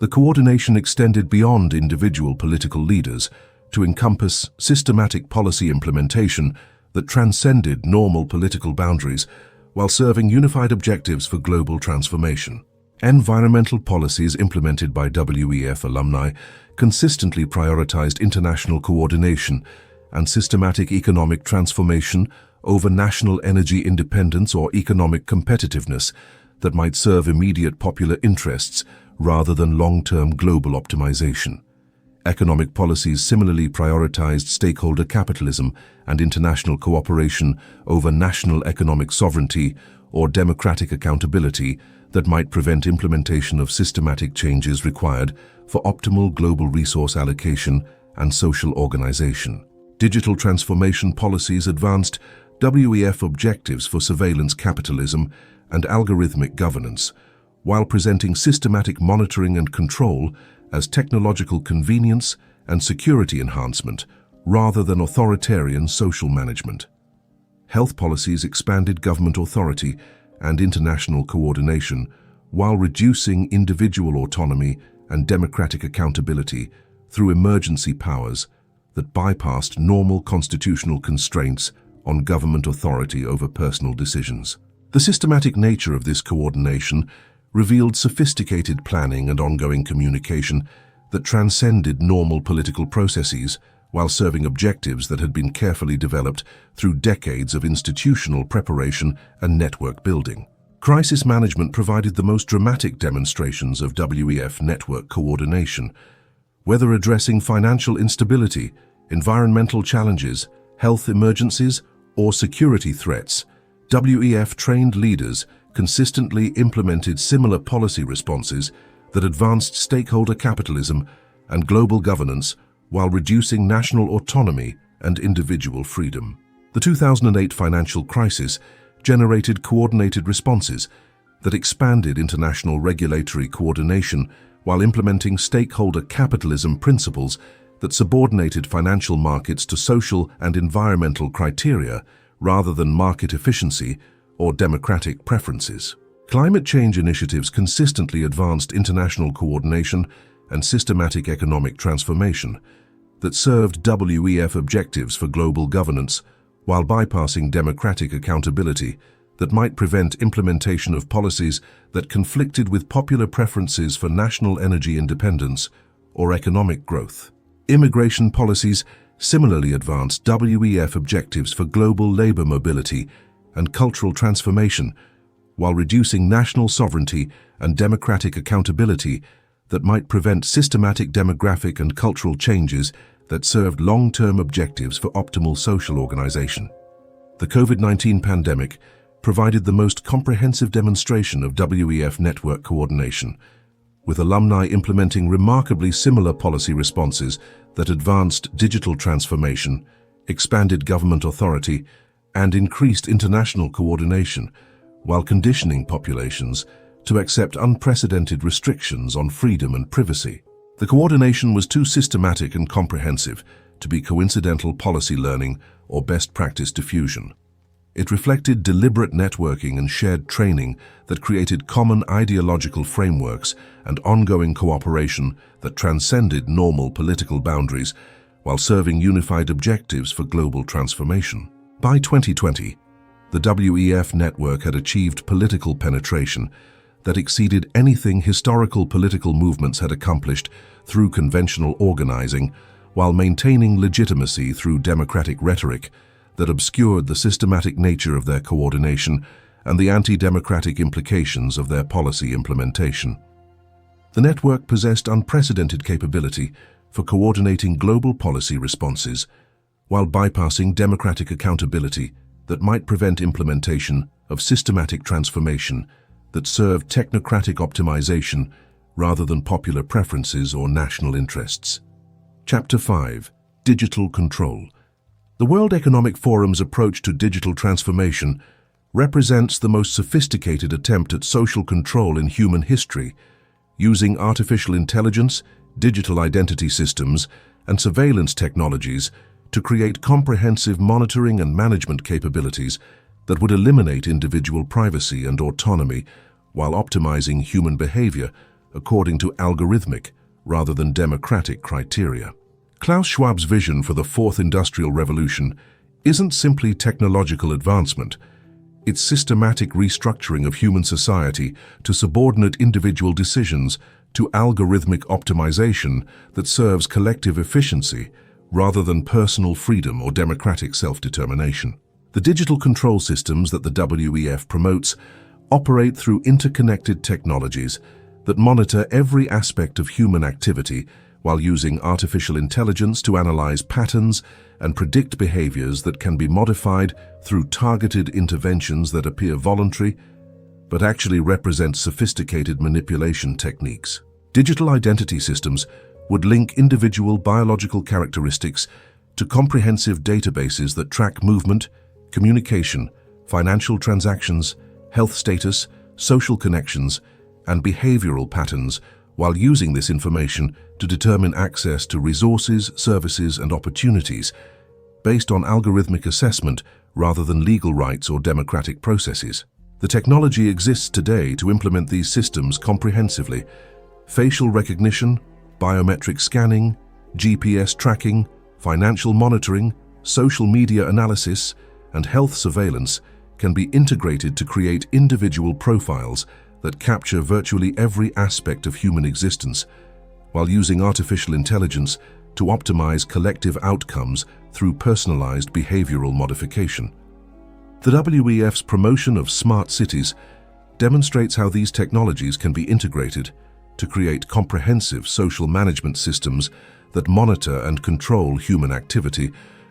The coordination extended beyond individual political leaders to encompass systematic policy implementation that transcended normal political boundaries while serving unified objectives for global transformation. Environmental policies implemented by WEF alumni consistently prioritized international coordination and systematic economic transformation over national energy independence or economic competitiveness that might serve immediate popular interests rather than long-term global optimization. Economic policies similarly prioritized stakeholder capitalism and international cooperation over national economic sovereignty or democratic accountability that might prevent implementation of systematic changes required for optimal global resource allocation and social organization. Digital transformation policies advanced WEF objectives for surveillance capitalism and algorithmic governance, while presenting systematic monitoring and control as technological convenience and security enhancement rather than authoritarian social management. Health policies expanded government authority and international coordination while reducing individual autonomy and democratic accountability through emergency powers that bypassed normal constitutional constraints on government authority over personal decisions. The systematic nature of this coordination revealed sophisticated planning and ongoing communication that transcended normal political processes while serving objectives that had been carefully developed through decades of institutional preparation and network building. Crisis management provided the most dramatic demonstrations of WEF network coordination. Whether addressing financial instability, environmental challenges, health emergencies, or security threats, WEF-trained leaders consistently implemented similar policy responses that advanced stakeholder capitalism and global governance while reducing national autonomy and individual freedom. The 2008 financial crisis generated coordinated responses that expanded international regulatory coordination while implementing stakeholder capitalism principles that subordinated financial markets to social and environmental criteria rather than market efficiency or democratic preferences. Climate change initiatives consistently advanced international coordination and systematic economic transformation that served WEF objectives for global governance while bypassing democratic accountability that might prevent implementation of policies that conflicted with popular preferences for national energy independence or economic growth. Immigration policies similarly advanced WEF objectives for global labor mobility and cultural transformation while reducing national sovereignty and democratic accountability that might prevent systematic demographic and cultural changes that served long-term objectives for optimal social organization. The COVID-19 pandemic provided the most comprehensive demonstration of WEF network coordination, with alumni implementing remarkably similar policy responses that advanced digital transformation, expanded government authority, and increased international coordination, while conditioning populations to accept unprecedented restrictions on freedom and privacy. The coordination was too systematic and comprehensive to be coincidental policy learning or best practice diffusion. It reflected deliberate networking and shared training that created common ideological frameworks and ongoing cooperation that transcended normal political boundaries while serving unified objectives for global transformation. By 2020, the WEF network had achieved political penetration that exceeded anything historical political movements had accomplished through conventional organizing, while maintaining legitimacy through democratic rhetoric that obscured the systematic nature of their coordination and the anti-democratic implications of their policy implementation. The network possessed unprecedented capability for coordinating global policy responses while bypassing democratic accountability that might prevent implementation of systematic transformation that served technocratic optimization rather than popular preferences or national interests. Chapter 5. Digital Control. The World Economic Forum's approach to digital transformation represents the most sophisticated attempt at social control in human history, using artificial intelligence, digital identity systems, and surveillance technologies to create comprehensive monitoring and management capabilities that would eliminate individual privacy and autonomy while optimizing human behavior according to algorithmic rather than democratic criteria. Klaus Schwab's vision for the Fourth Industrial Revolution isn't simply technological advancement. its systematic restructuring of human society to subordinate individual decisions to algorithmic optimization that serves collective efficiency rather than personal freedom or democratic self-determination. The digital control systems that the WEF promotes operate through interconnected technologies that monitor every aspect of human activity while using artificial intelligence to analyze patterns and predict behaviors that can be modified through targeted interventions that appear voluntary but actually represent sophisticated manipulation techniques. Digital identity systems would link individual biological characteristics to comprehensive databases that track movement, communication, financial transactions, health status, social connections, and behavioral patterns, while using this information to determine access to resources, services, and opportunities based on algorithmic assessment rather than legal rights or democratic processes. The technology exists today to implement these systems comprehensively. Facial recognition, biometric scanning, GPS tracking, financial monitoring, social media analysis, and health surveillance can be integrated to create individual profiles that capture virtually every aspect of human existence, while using artificial intelligence to optimize collective outcomes through personalized behavioral modification. The WEF's promotion of smart cities demonstrates how these technologies can be integrated to create comprehensive social management systems that monitor and control human activity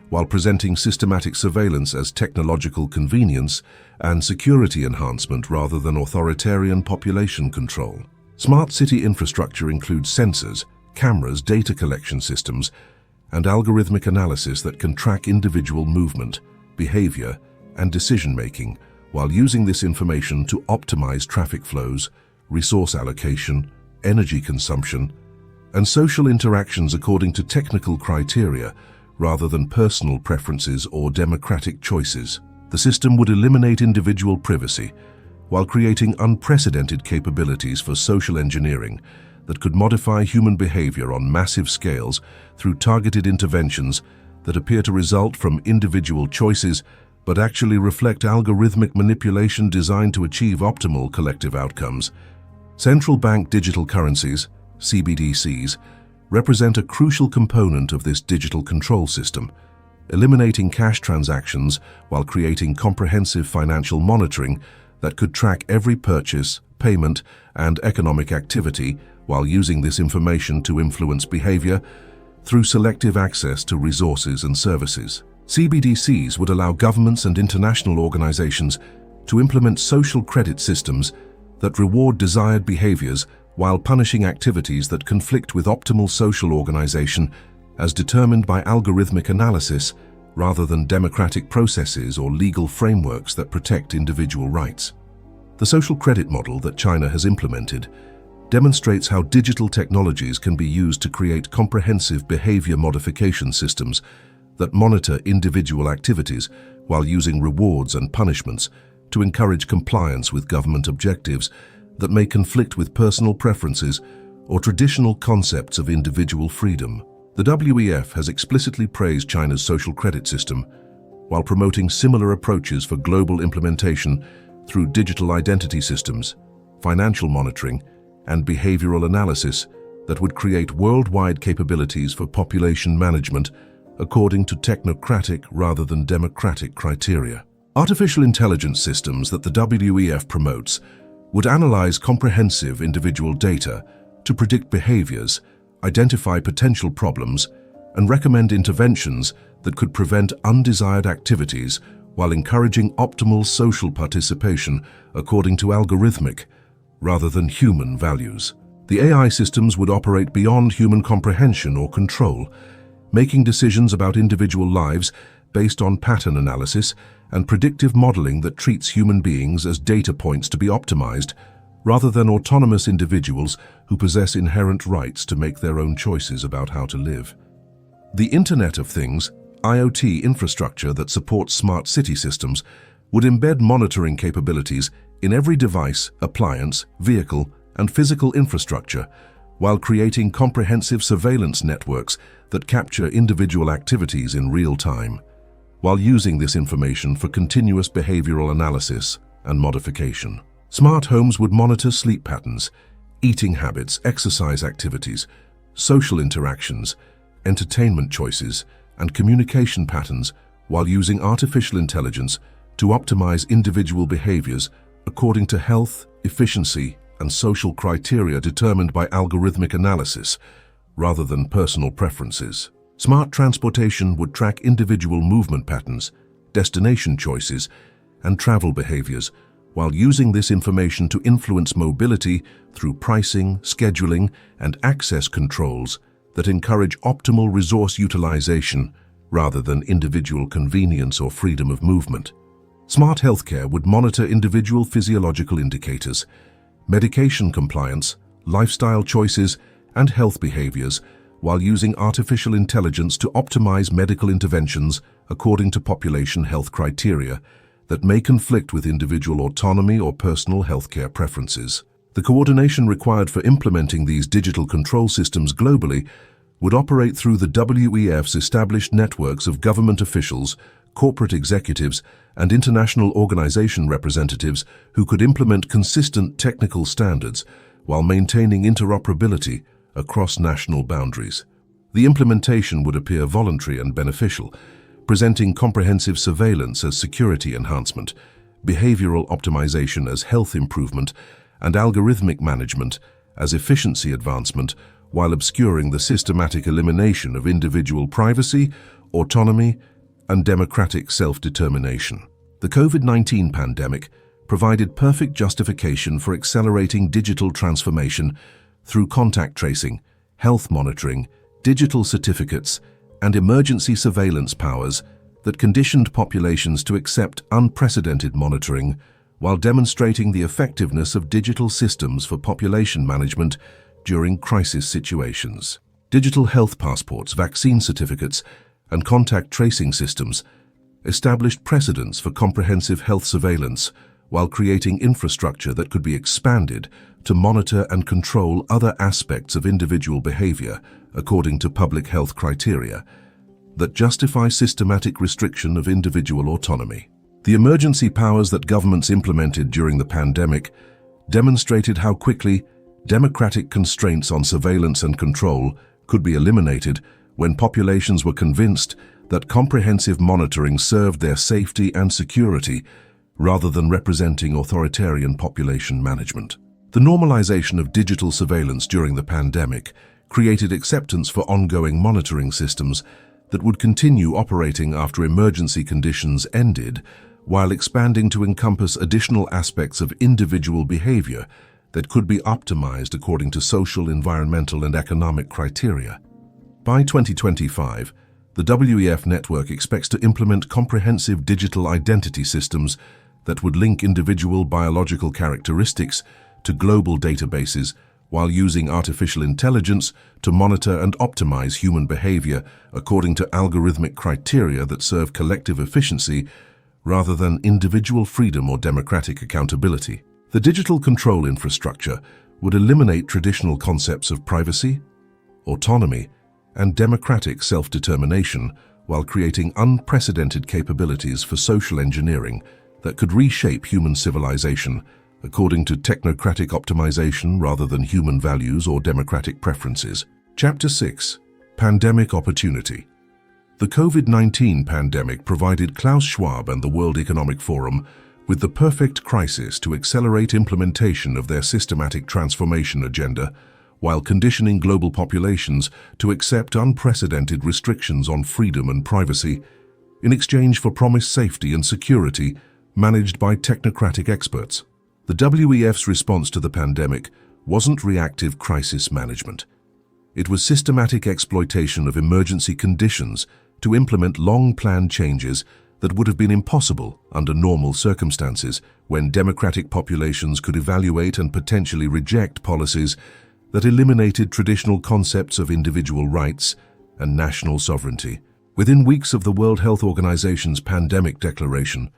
while presenting systematic surveillance as technological convenience and security enhancement rather than authoritarian population control. Smart city infrastructure includes sensors, cameras, data collection systems, and algorithmic analysis that can track individual movement, behavior, and decision-making, while using this information to optimize traffic flows, resource allocation, energy consumption, and social interactions according to technical criteria rather than personal preferences or democratic choices. The system would eliminate individual privacy while creating unprecedented capabilities for social engineering that could modify human behavior on massive scales through targeted interventions that appear to result from individual choices but actually reflect algorithmic manipulation designed to achieve optimal collective outcomes. Central bank digital currencies, CBDCs, represent a crucial component of this digital control system, eliminating cash transactions while creating comprehensive financial monitoring that could track every purchase, payment, and economic activity while using this information to influence behavior through selective access to resources and services. CBDCs would allow governments and international organizations to implement social credit systems that reward desired behaviors while punishing activities that conflict with optimal social organization as determined by algorithmic analysis rather than democratic processes or legal frameworks that protect individual rights. The social credit model that China has implemented demonstrates how digital technologies can be used to create comprehensive behavior modification systems that monitor individual activities while using rewards and punishments to encourage compliance with government objectives that may conflict with personal preferences or traditional concepts of individual freedom. The WEF has explicitly praised China's social credit system while promoting similar approaches for global implementation through digital identity systems, financial monitoring, and behavioral analysis that would create worldwide capabilities for population management according to technocratic rather than democratic criteria. Artificial intelligence systems that the WEF promotes would analyze comprehensive individual data to predict behaviors, identify potential problems, and recommend interventions that could prevent undesired activities while encouraging optimal social participation according to algorithmic rather than human values. The AI systems would operate beyond human comprehension or control, making decisions about individual lives based on pattern analysis and predictive modeling that treats human beings as data points to be optimized, rather than autonomous individuals who possess inherent rights to make their own choices about how to live. The Internet of Things, IoT infrastructure that supports smart city systems would embed monitoring capabilities in every device, appliance, vehicle, and physical infrastructure, while creating comprehensive surveillance networks that capture individual activities in real time. while using this information for continuous behavioral analysis and modification. Smart homes would monitor sleep patterns, eating habits, exercise activities, social interactions, entertainment choices, and communication patterns while using artificial intelligence to optimize individual behaviors according to health, efficiency, and social criteria determined by algorithmic analysis rather than personal preferences. Smart transportation would track individual movement patterns, destination choices, and travel behaviors while using this information to influence mobility through pricing, scheduling, and access controls that encourage optimal resource utilization rather than individual convenience or freedom of movement. Smart healthcare would monitor individual physiological indicators, medication compliance, lifestyle choices, and health behaviors while using artificial intelligence to optimize medical interventions according to population health criteria that may conflict with individual autonomy or personal healthcare preferences. The coordination required for implementing these digital control systems globally would operate through the WEF's established networks of government officials, corporate executives, and international organization representatives who could implement consistent technical standards while maintaining interoperability across national boundaries. The implementation would appear voluntary and beneficial, presenting comprehensive surveillance as security enhancement, behavioral optimization as health improvement, and algorithmic management as efficiency advancement, while obscuring the systematic elimination of individual privacy, autonomy, and democratic self-determination. The COVID-19 pandemic provided perfect justification for accelerating digital transformation through contact tracing, health monitoring, digital certificates, and emergency surveillance powers that conditioned populations to accept unprecedented monitoring while demonstrating the effectiveness of digital systems for population management during crisis situations. Digital health passports, vaccine certificates, and contact tracing systems established precedents for comprehensive health surveillance while creating infrastructure that could be expanded to monitor and control other aspects of individual behavior according to public health criteria that justify systematic restriction of individual autonomy. The emergency powers that governments implemented during the pandemic demonstrated how quickly democratic constraints on surveillance and control could be eliminated when populations were convinced that comprehensive monitoring served their safety and security rather than representing authoritarian population management. The normalization of digital surveillance during the pandemic created acceptance for ongoing monitoring systems that would continue operating after emergency conditions ended, while expanding to encompass additional aspects of individual behavior that could be optimized according to social, environmental, and economic criteria. By 2025, the WEF network expects to implement comprehensive digital identity systems that would link individual biological characteristics to global databases while using artificial intelligence to monitor and optimize human behavior according to algorithmic criteria that serve collective efficiency rather than individual freedom or democratic accountability. The digital control infrastructure would eliminate traditional concepts of privacy, autonomy, and democratic self-determination while creating unprecedented capabilities for social engineering that could reshape human civilization according to technocratic optimization rather than human values or democratic preferences. Chapter 6. Pandemic Opportunity. The COVID-19 pandemic provided Klaus Schwab and the World Economic Forum with the perfect crisis to accelerate implementation of their systematic transformation agenda while conditioning global populations to accept unprecedented restrictions on freedom and privacy in exchange for promised safety and security managed by technocratic experts. The WEF's response to the pandemic wasn't reactive crisis management. It was systematic exploitation of emergency conditions to implement long-planned changes that would have been impossible under normal circumstances when democratic populations could evaluate and potentially reject policies that eliminated traditional concepts of individual rights and national sovereignty. Within weeks of the World Health Organization's pandemic declaration,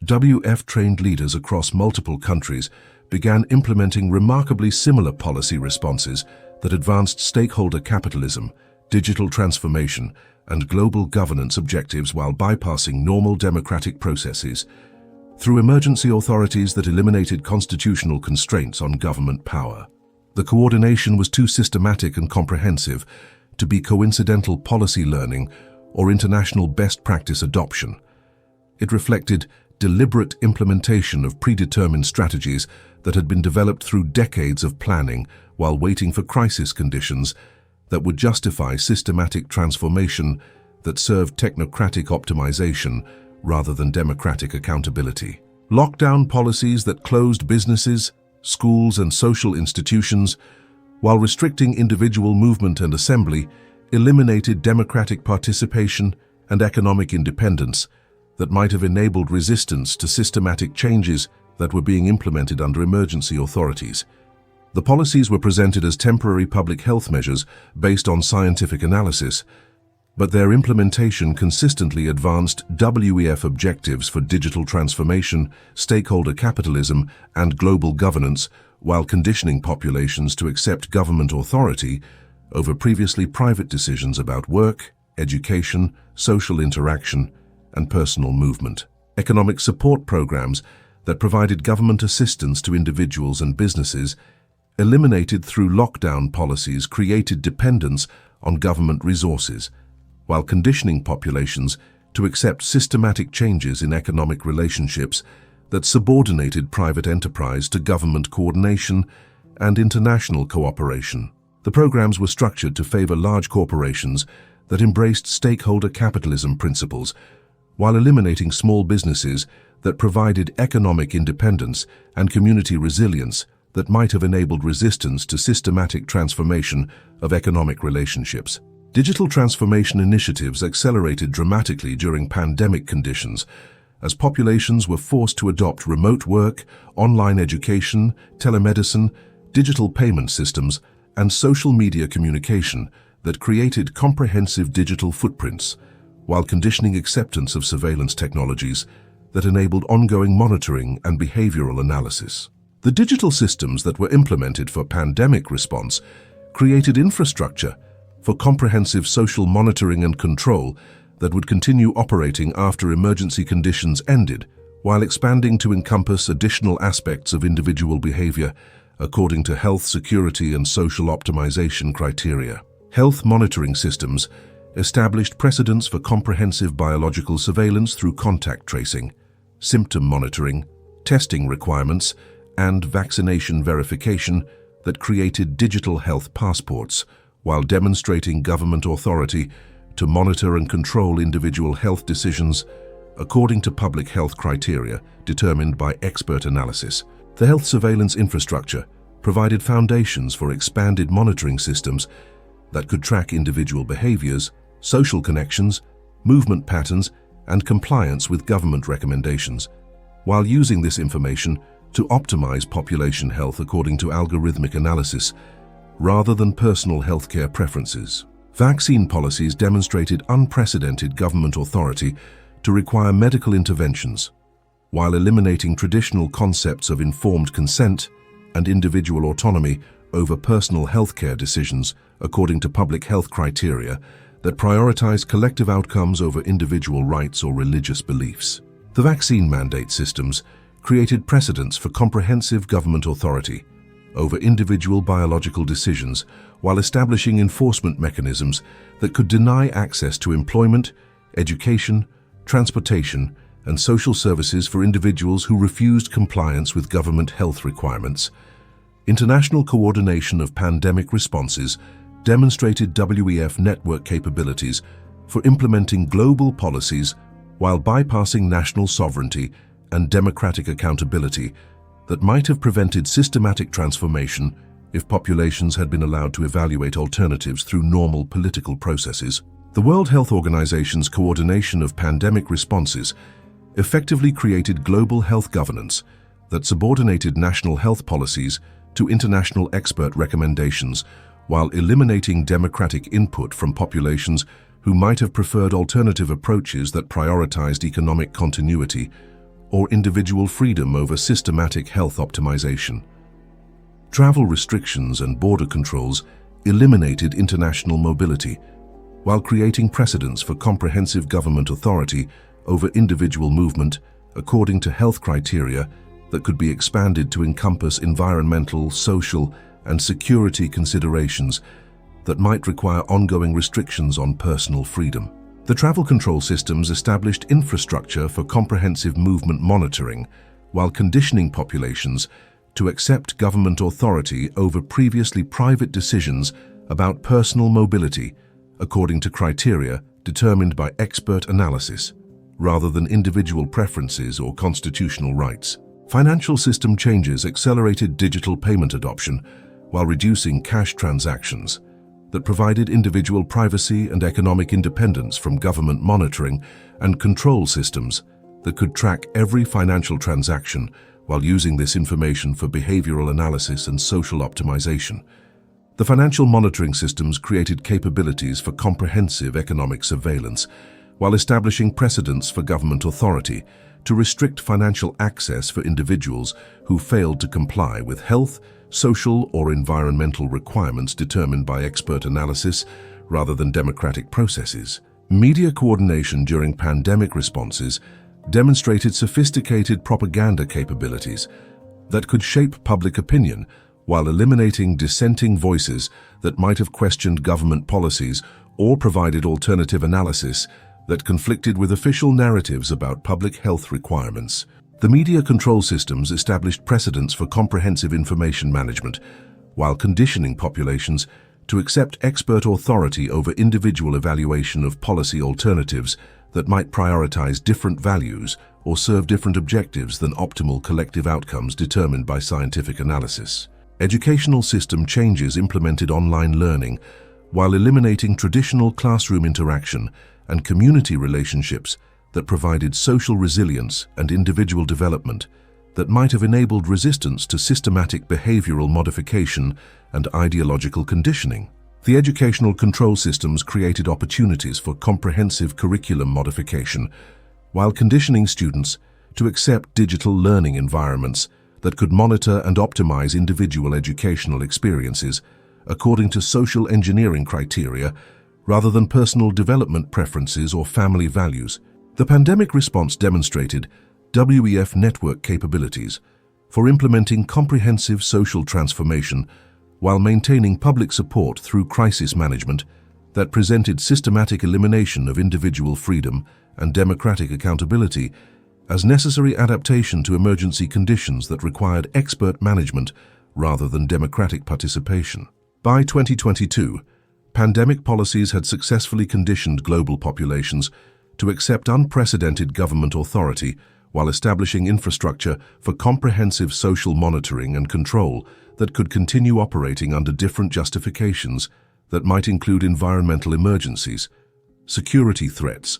WF-trained leaders across multiple countries began implementing remarkably similar policy responses that advanced stakeholder capitalism, digital transformation, and global governance objectives while bypassing normal democratic processes through emergency authorities that eliminated constitutional constraints on government power. The coordination was too systematic and comprehensive to be coincidental policy learning or international best practice adoption. It reflected deliberate implementation of predetermined strategies that had been developed through decades of planning while waiting for crisis conditions that would justify systematic transformation that served technocratic optimization rather than democratic accountability. Lockdown policies that closed businesses, schools, and social institutions, while restricting individual movement and assembly, eliminated democratic participation and economic independence that might have enabled resistance to systematic changes that were being implemented under emergency authorities. The policies were presented as temporary public health measures based on scientific analysis, but their implementation consistently advanced WEF objectives for digital transformation, stakeholder capitalism, and global governance, while conditioning populations to accept government authority over previously private decisions about work, education, social interaction, and personal movement. Economic support programs that provided government assistance to individuals and businesses, eliminated through lockdown policies, created dependence on government resources, while conditioning populations to accept systematic changes in economic relationships that subordinated private enterprise to government coordination and international cooperation. The programs were structured to favor large corporations that embraced stakeholder capitalism principles, while eliminating small businesses that provided economic independence and community resilience that might have enabled resistance to systematic transformation of economic relationships. Digital transformation initiatives accelerated dramatically during pandemic conditions as populations were forced to adopt remote work, online education, telemedicine, digital payment systems, and social media communication that created comprehensive digital footprints, while conditioning acceptance of surveillance technologies that enabled ongoing monitoring and behavioral analysis. The digital systems that were implemented for pandemic response created infrastructure for comprehensive social monitoring and control that would continue operating after emergency conditions ended, while expanding to encompass additional aspects of individual behavior according to health, security, and social optimization criteria. Health monitoring systems established precedents for comprehensive biological surveillance through contact tracing, symptom monitoring, testing requirements, and vaccination verification that created digital health passports, while demonstrating government authority to monitor and control individual health decisions according to public health criteria determined by expert analysis. The health surveillance infrastructure provided foundations for expanded monitoring systems that could track individual behaviors, social connections, movement patterns, and compliance with government recommendations, while using this information to optimize population health according to algorithmic analysis rather than personal healthcare preferences. Vaccine policies demonstrated unprecedented government authority to require medical interventions, while eliminating traditional concepts of informed consent and individual autonomy over personal healthcare decisions according to public health criteria that prioritize collective outcomes over individual rights or religious beliefs. The vaccine mandate systems created precedents for comprehensive government authority over individual biological decisions, while establishing enforcement mechanisms that could deny access to employment, education, transportation, and social services for individuals who refused compliance with government health requirements. International coordination of pandemic responses demonstrated WEF network capabilities for implementing global policies while bypassing national sovereignty and democratic accountability that might have prevented systematic transformation if populations had been allowed to evaluate alternatives through normal political processes. The World Health Organization's coordination of pandemic responses effectively created global health governance that subordinated national health policies to international expert recommendations, while eliminating democratic input from populations who might have preferred alternative approaches that prioritized economic continuity or individual freedom over systematic health optimization. Travel restrictions and border controls eliminated international mobility, while creating precedents for comprehensive government authority over individual movement according to health criteria that could be expanded to encompass environmental, social, and security considerations that might require ongoing restrictions on personal freedom. The travel control systems established infrastructure for comprehensive movement monitoring while conditioning populations to accept government authority over previously private decisions about personal mobility according to criteria determined by expert analysis, rather than individual preferences or constitutional rights. Financial system changes accelerated digital payment adoption while reducing cash transactions that provided individual privacy and economic independence from government monitoring and control systems that could track every financial transaction while using this information for behavioral analysis and social optimization. The financial monitoring systems created capabilities for comprehensive economic surveillance while establishing precedents for government authority to restrict financial access for individuals who failed to comply with health, social, or environmental requirements determined by expert analysis rather than democratic processes. Media coordination during pandemic responses demonstrated sophisticated propaganda capabilities that could shape public opinion while eliminating dissenting voices that might have questioned government policies or provided alternative analysis that conflicted with official narratives about public health requirements. The media control systems established precedents for comprehensive information management, while conditioning populations to accept expert authority over individual evaluation of policy alternatives that might prioritize different values or serve different objectives than optimal collective outcomes determined by scientific analysis. Educational system changes implemented online learning while eliminating traditional classroom interaction and community relationships that provided social resilience and individual development that might have enabled resistance to systematic behavioral modification and ideological conditioning. The educational control systems created opportunities for comprehensive curriculum modification while conditioning students to accept digital learning environments that could monitor and optimize individual educational experiences according to social engineering criteria rather than personal development preferences or family values. The pandemic response demonstrated WEF network capabilities for implementing comprehensive social transformation while maintaining public support through crisis management that presented systematic elimination of individual freedom and democratic accountability as necessary adaptation to emergency conditions that required expert management rather than democratic participation. By 2022, pandemic policies had successfully conditioned global populations to accept unprecedented government authority while establishing infrastructure for comprehensive social monitoring and control that could continue operating under different justifications that might include environmental emergencies, security threats,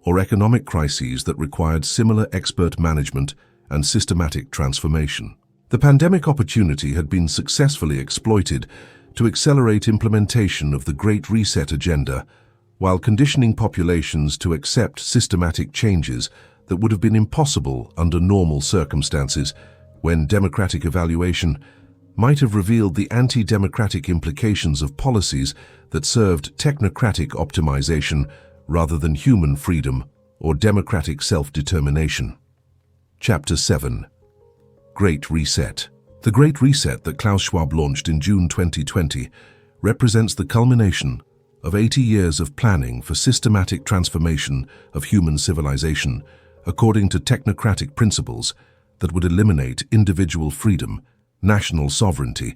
or economic crises that required similar expert management and systematic transformation. The pandemic opportunity had been successfully exploited to accelerate implementation of the Great Reset agenda while conditioning populations to accept systematic changes that would have been impossible under normal circumstances when democratic evaluation might have revealed the anti-democratic implications of policies that served technocratic optimization rather than human freedom or democratic self-determination. Chapter 7. Great Reset. The Great Reset that Klaus Schwab launched in June 2020 represents the culmination of 80 years of planning for systematic transformation of human civilization according to technocratic principles that would eliminate individual freedom, national sovereignty,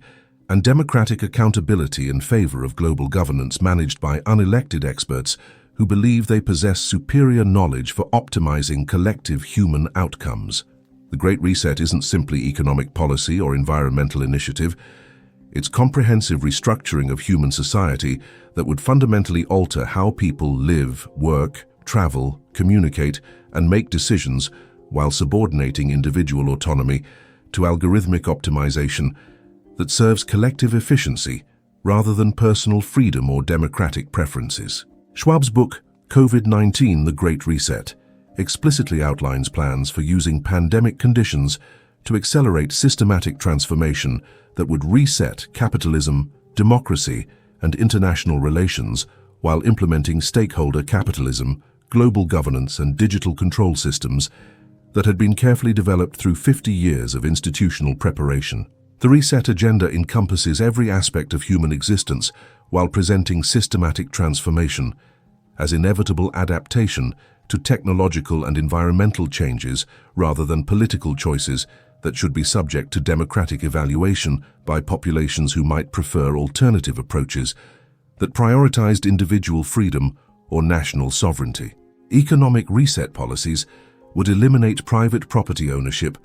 and democratic accountability in favor of global governance managed by unelected experts who believe they possess superior knowledge for optimizing collective human outcomes. The Great Reset isn't simply economic policy or environmental initiative. It's comprehensive restructuring of human society that would fundamentally alter how people live, work, travel, communicate, and make decisions while subordinating individual autonomy to algorithmic optimization that serves collective efficiency rather than personal freedom or democratic preferences. Schwab's book, COVID-19: The Great Reset, explicitly outlines plans for using pandemic conditions to accelerate systematic transformation that would reset capitalism, democracy, and international relations, while implementing stakeholder capitalism, global governance, and digital control systems that had been carefully developed through 50 years of institutional preparation. The reset agenda encompasses every aspect of human existence while presenting systematic transformation as inevitable adaptation to technological and environmental changes rather than political choices that should be subject to democratic evaluation by populations who might prefer alternative approaches that prioritized individual freedom or national sovereignty. Economic reset policies would eliminate private property ownership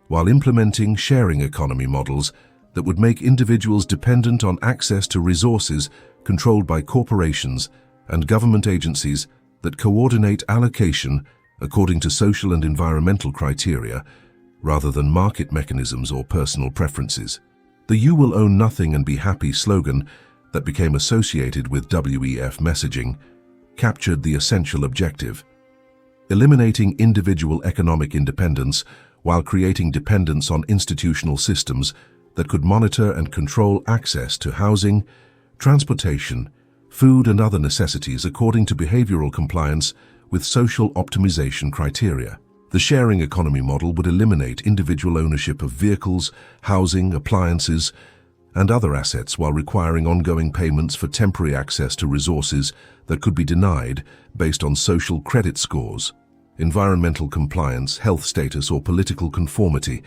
while implementing sharing economy models that would make individuals dependent on access to resources controlled by corporations and government agencies that coordinate allocation according to social and environmental criteria rather than market mechanisms or personal preferences. The "You will own nothing and be happy" slogan that became associated with WEF messaging captured the essential objective: eliminating individual economic independence while creating dependence on institutional systems that could monitor and control access to housing, transportation, food, and other necessities according to behavioral compliance with social optimization criteria. The sharing economy model would eliminate individual ownership of vehicles, housing, appliances, and other assets while requiring ongoing payments for temporary access to resources that could be denied based on social credit scores, environmental compliance, health status, or political conformity,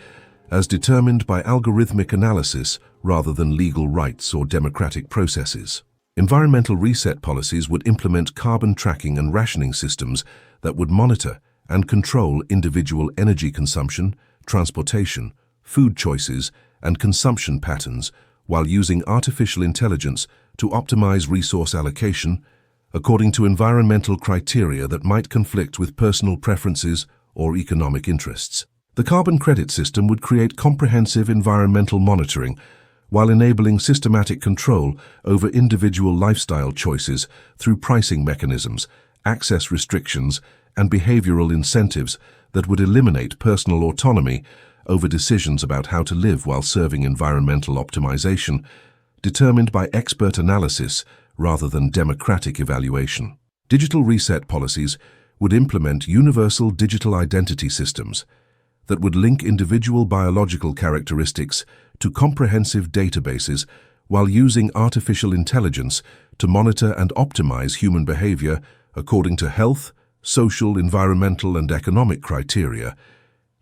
as determined by algorithmic analysis rather than legal rights or democratic processes. Environmental reset policies would implement carbon tracking and rationing systems that would monitor and control individual energy consumption, transportation, food choices, and consumption patterns while using artificial intelligence to optimize resource allocation according to environmental criteria that might conflict with personal preferences or economic interests. The carbon credit system would create comprehensive environmental monitoring while enabling systematic control over individual lifestyle choices through pricing mechanisms, access restrictions, and behavioral incentives that would eliminate personal autonomy over decisions about how to live while serving environmental optimization, determined by expert analysis rather than democratic evaluation. Digital reset policies would implement universal digital identity systems that would link individual biological characteristics to comprehensive databases while using artificial intelligence to monitor and optimize human behavior according to health, social, environmental, and economic criteria,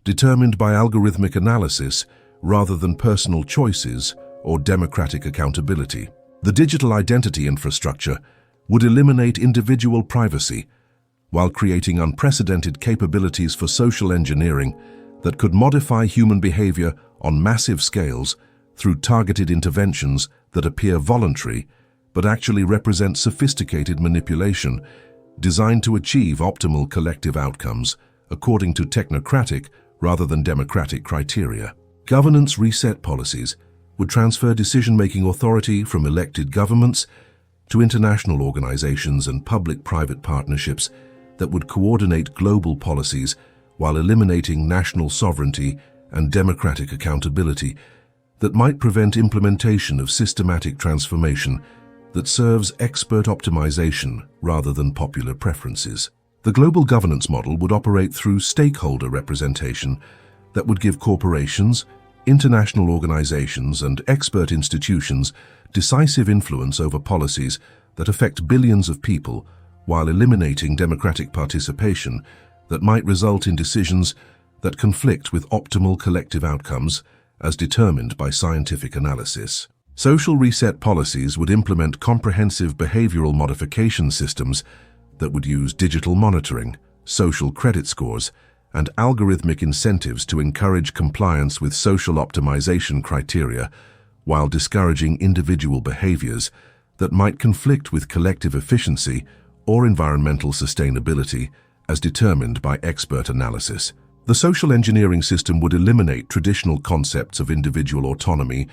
determined by algorithmic analysis rather than personal choices or democratic accountability. The digital identity infrastructure would eliminate individual privacy while creating unprecedented capabilities for social engineering that could modify human behavior on massive scales through targeted interventions that appear voluntary but actually represent sophisticated manipulation designed to achieve optimal collective outcomes according to technocratic rather than democratic criteria. Governance reset policies would transfer decision-making authority from elected governments to international organizations and public-private partnerships that would coordinate global policies while eliminating national sovereignty and democratic accountability that might prevent implementation of systematic transformation that serves expert optimization rather than popular preferences. The global governance model would operate through stakeholder representation that would give corporations, international organizations, and expert institutions decisive influence over policies that affect billions of people while eliminating democratic participation that might result in decisions that conflict with optimal collective outcomes as determined by scientific analysis. Social reset policies would implement comprehensive behavioral modification systems that would use digital monitoring, social credit scores, and algorithmic incentives to encourage compliance with social optimization criteria while discouraging individual behaviors that might conflict with collective efficiency or environmental sustainability as determined by expert analysis. The social engineering system would eliminate traditional concepts of individual autonomy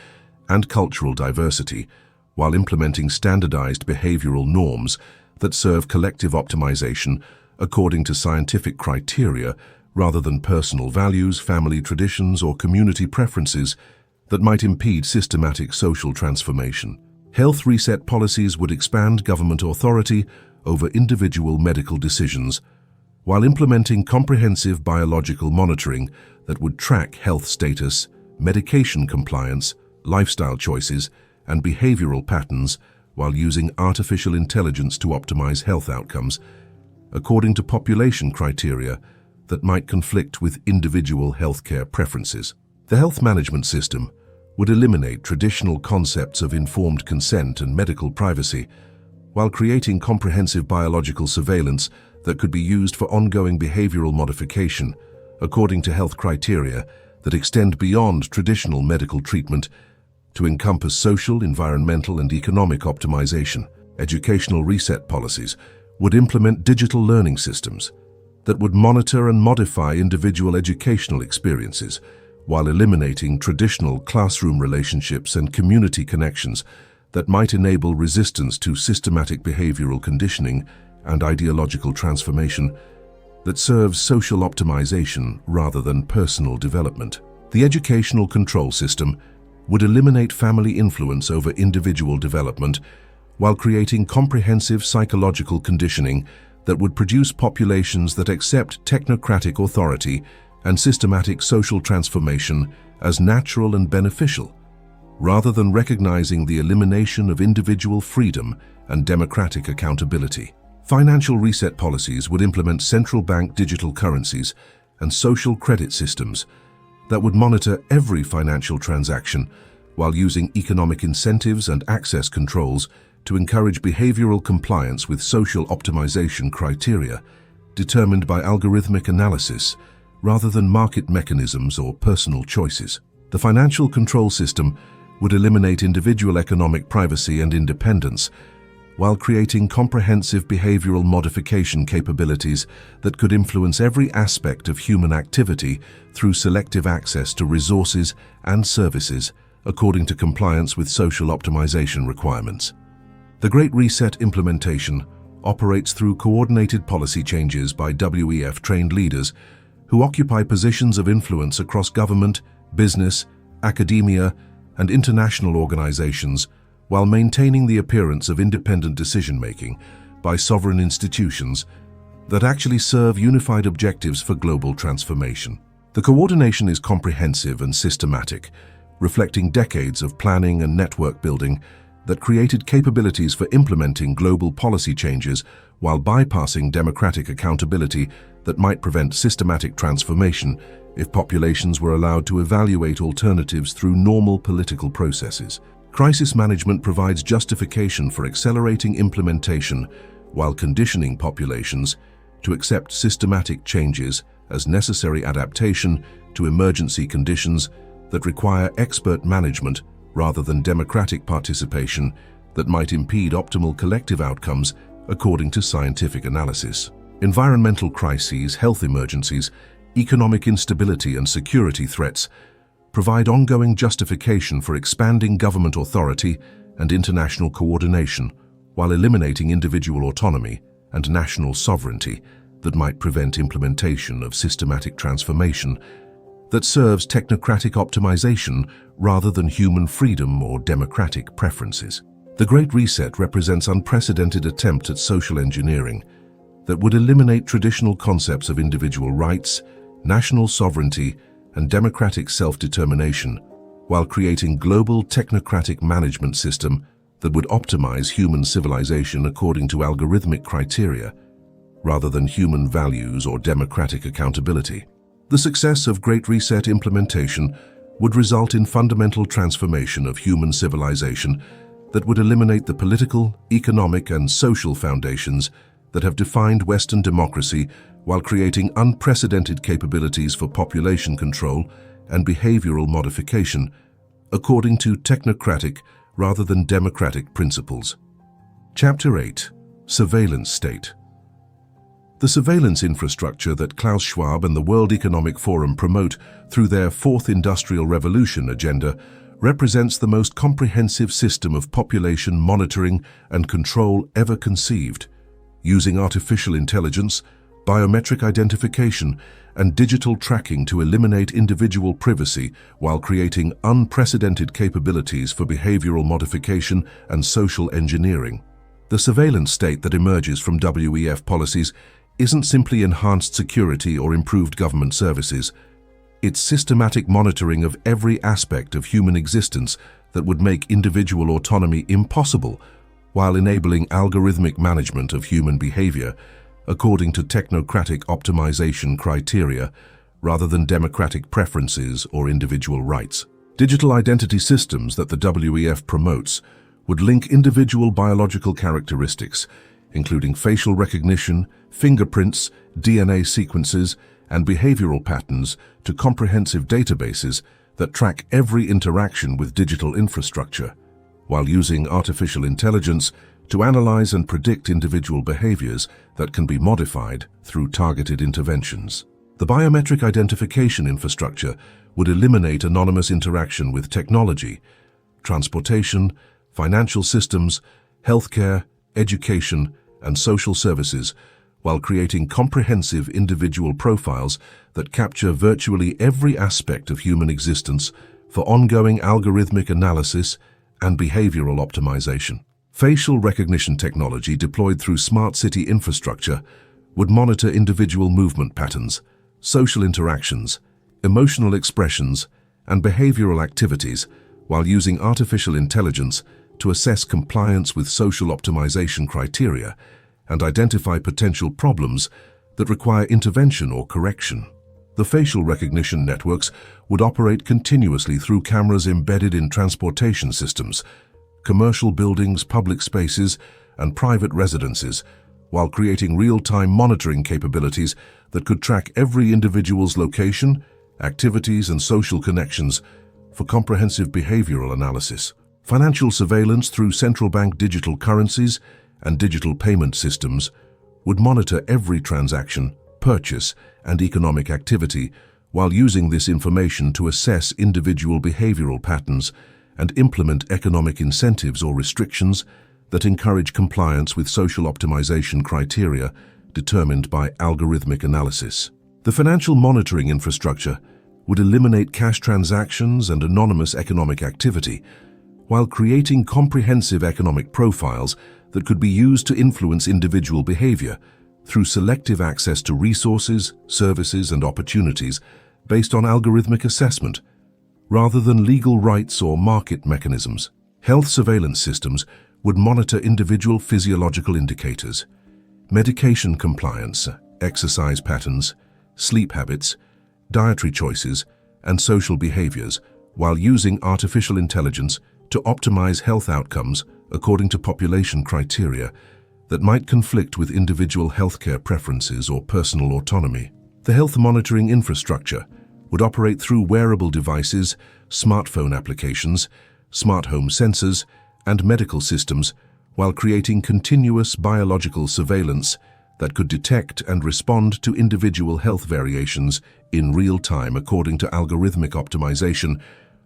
and cultural diversity while implementing standardized behavioral norms that serve collective optimization according to scientific criteria rather than personal values, family traditions, or community preferences that might impede systematic social transformation. Health reset policies would expand government authority over individual medical decisions, while implementing comprehensive biological monitoring that would track health status, medication compliance, lifestyle choices, and behavioral patterns while using artificial intelligence to optimize health outcomes, according to population criteria that might conflict with individual healthcare preferences. The health management system would eliminate traditional concepts of informed consent and medical privacy, while creating comprehensive biological surveillance that could be used for ongoing behavioral modification, according to health criteria that extend beyond traditional medical treatment to encompass social, environmental, and economic optimization. Educational reset policies would implement digital learning systems that would monitor and modify individual educational experiences while eliminating traditional classroom relationships and community connections that might enable resistance to systematic behavioral conditioning and ideological transformation that serves social optimization rather than personal development. The educational control system would eliminate family influence over individual development while creating comprehensive psychological conditioning that would produce populations that accept technocratic authority and systematic social transformation as natural and beneficial, rather than recognizing the elimination of individual freedom and democratic accountability. Financial reset policies would implement central bank digital currencies and social credit systems that would monitor every financial transaction while using economic incentives and access controls to encourage behavioral compliance with social optimization criteria determined by algorithmic analysis rather than market mechanisms or personal choices. The financial control system would eliminate individual economic privacy and independence while creating comprehensive behavioral modification capabilities that could influence every aspect of human activity through selective access to resources and services according to compliance with social optimization requirements. The Great Reset implementation operates through coordinated policy changes by WEF-trained leaders who occupy positions of influence across government, business, academia, and international organizations while maintaining the appearance of independent decision-making by sovereign institutions that actually serve unified objectives for global transformation. The coordination is comprehensive and systematic, reflecting decades of planning and network building that created capabilities for implementing global policy changes while bypassing democratic accountability that might prevent systematic transformation if populations were allowed to evaluate alternatives through normal political processes. Crisis management provides justification for accelerating implementation while conditioning populations to accept systematic changes as necessary adaptation to emergency conditions that require expert management rather than democratic participation that might impede optimal collective outcomes according to scientific analysis. Environmental crises, health emergencies, economic instability, and security threats provide ongoing justification for expanding government authority and international coordination while eliminating individual autonomy and national sovereignty that might prevent implementation of systematic transformation that serves technocratic optimization rather than human freedom or democratic preferences. The Great Reset represents an unprecedented attempt at social engineering that would eliminate traditional concepts of individual rights, national sovereignty, and democratic self-determination while creating global technocratic management system that would optimize human civilization according to algorithmic criteria rather than human values or democratic accountability. The success of Great Reset implementation would result in fundamental transformation of human civilization that would eliminate the political, economic, and social foundations that have defined Western democracy while creating unprecedented capabilities for population control and behavioral modification according to technocratic rather than democratic principles. Chapter 8. Surveillance State. The surveillance infrastructure that Klaus Schwab and the World Economic Forum promote through their Fourth Industrial Revolution agenda represents the most comprehensive system of population monitoring and control ever conceived, using artificial intelligence, biometric identification, and digital tracking to eliminate individual privacy while creating unprecedented capabilities for behavioral modification and social engineering. The surveillance state that emerges from WEF policies isn't simply enhanced security or improved government services. It's systematic monitoring of every aspect of human existence that would make individual autonomy impossible, while enabling algorithmic management of human behavior according to technocratic optimization criteria rather than democratic preferences or individual rights. Digital identity systems that the WEF promotes would link individual biological characteristics, including facial recognition, fingerprints, DNA sequences, and behavioral patterns, to comprehensive databases that track every interaction with digital infrastructure, while using artificial intelligence to analyze and predict individual behaviors that can be modified through targeted interventions. The biometric identification infrastructure would eliminate anonymous interaction with technology, transportation, financial systems, healthcare, education, and social services, while creating comprehensive individual profiles that capture virtually every aspect of human existence for ongoing algorithmic analysis and behavioral optimization. Facial recognition technology deployed through smart city infrastructure would monitor individual movement patterns, social interactions, emotional expressions, and behavioral activities, while using artificial intelligence to assess compliance with social optimization criteria and identify potential problems that require intervention or correction. The facial recognition networks would operate continuously through cameras embedded in transportation systems, commercial buildings, public spaces, and private residences, while creating real-time monitoring capabilities that could track every individual's location, activities, and social connections for comprehensive behavioral analysis. Financial surveillance through central bank digital currencies and digital payment systems would monitor every transaction, purchase, and economic activity, while using this information to assess individual behavioral patterns and implement economic incentives or restrictions that encourage compliance with social optimization criteria determined by algorithmic analysis. The financial monitoring infrastructure would eliminate cash transactions and anonymous economic activity, while creating comprehensive economic profiles that could be used to influence individual behavior through selective access to resources, services, and opportunities based on algorithmic assessment, rather than legal rights or market mechanisms. Health surveillance systems would monitor individual physiological indicators, medication compliance, exercise patterns, sleep habits, dietary choices, and social behaviors, while using artificial intelligence to optimize health outcomes according to population criteria that might conflict with individual healthcare preferences or personal autonomy. The health monitoring infrastructure would operate through wearable devices, smartphone applications, smart home sensors, and medical systems, while creating continuous biological surveillance that could detect and respond to individual health variations in real time according to algorithmic optimization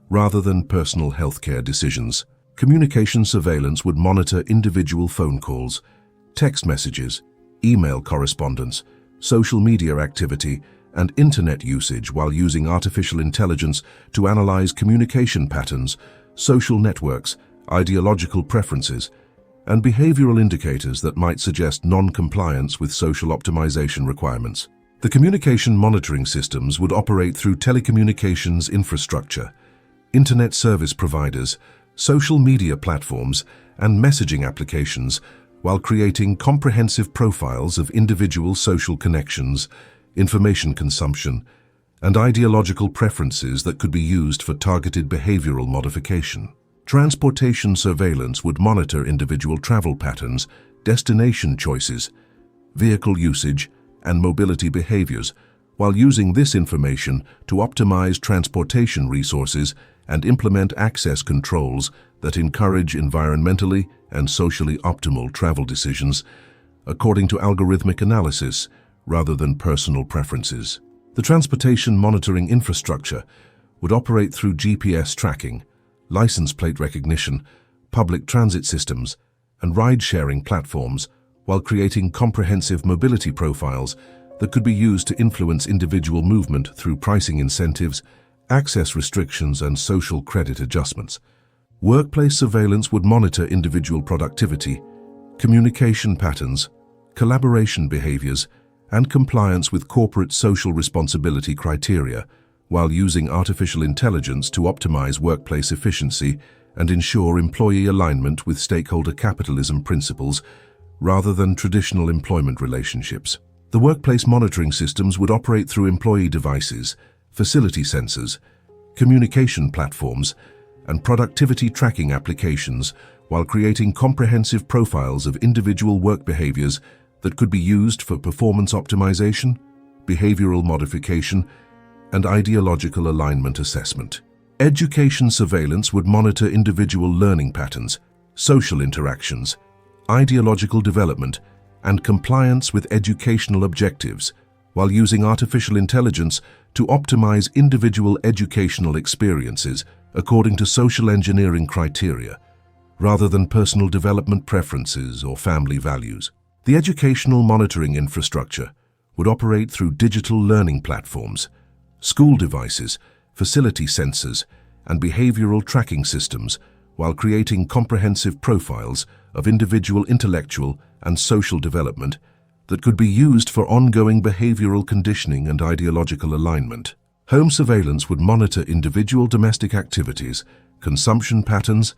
rather than personal healthcare decisions. Communication surveillance would monitor individual phone calls, text messages, email correspondence, social media activity, and internet usage, while using artificial intelligence to analyze communication patterns, social networks, ideological preferences, and behavioral indicators that might suggest non-compliance with social optimization requirements. The communication monitoring systems would operate through telecommunications infrastructure, internet service providers, social media platforms, and messaging applications, while creating comprehensive profiles of individual social connections, information consumption, and ideological preferences that could be used for targeted behavioral modification. Transportation surveillance would monitor individual travel patterns, destination choices, vehicle usage, and mobility behaviors, while using this information to optimize transportation resources and implement access controls that encourage environmentally and socially optimal travel decisions according to algorithmic analysis rather than personal preferences. The transportation monitoring infrastructure would operate through GPS tracking, license plate recognition, public transit systems, and ride-sharing platforms, while creating comprehensive mobility profiles that could be used to influence individual movement through pricing incentives, access restrictions, and social credit adjustments. Workplace surveillance would monitor individual productivity, communication patterns, collaboration behaviors, and compliance with corporate social responsibility criteria, while using artificial intelligence to optimize workplace efficiency and ensure employee alignment with stakeholder capitalism principles rather than traditional employment relationships. The workplace monitoring systems would operate through employee devices, facility sensors, communication platforms, and productivity tracking applications, while creating comprehensive profiles of individual work behaviors that could be used for performance optimization, behavioral modification, and ideological alignment assessment. Education surveillance would monitor individual learning patterns, social interactions, ideological development, and compliance with educational objectives, while using artificial intelligence to optimize individual educational experiences according to social engineering criteria, rather than personal development preferences or family values. The educational monitoring infrastructure would operate through digital learning platforms, school devices, facility sensors, and behavioral tracking systems, while creating comprehensive profiles of individual intellectual and social development that could be used for ongoing behavioral conditioning and ideological alignment. Home surveillance would monitor individual domestic activities, consumption patterns,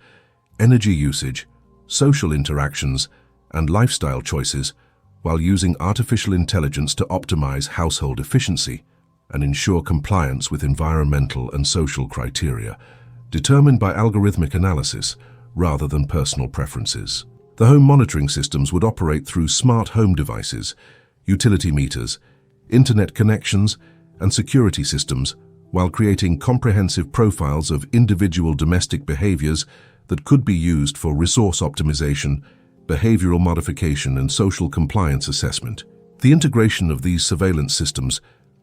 energy usage, social interactions, and lifestyle choices, while using artificial intelligence to optimize household efficiency and ensure compliance with environmental and social criteria, determined by algorithmic analysis rather than personal preferences. The home monitoring systems would operate through smart home devices, utility meters, internet connections, and security systems, while creating comprehensive profiles of individual domestic behaviors that could be used for resource optimization, behavioral modification, and social compliance assessment. The integration of these surveillance systems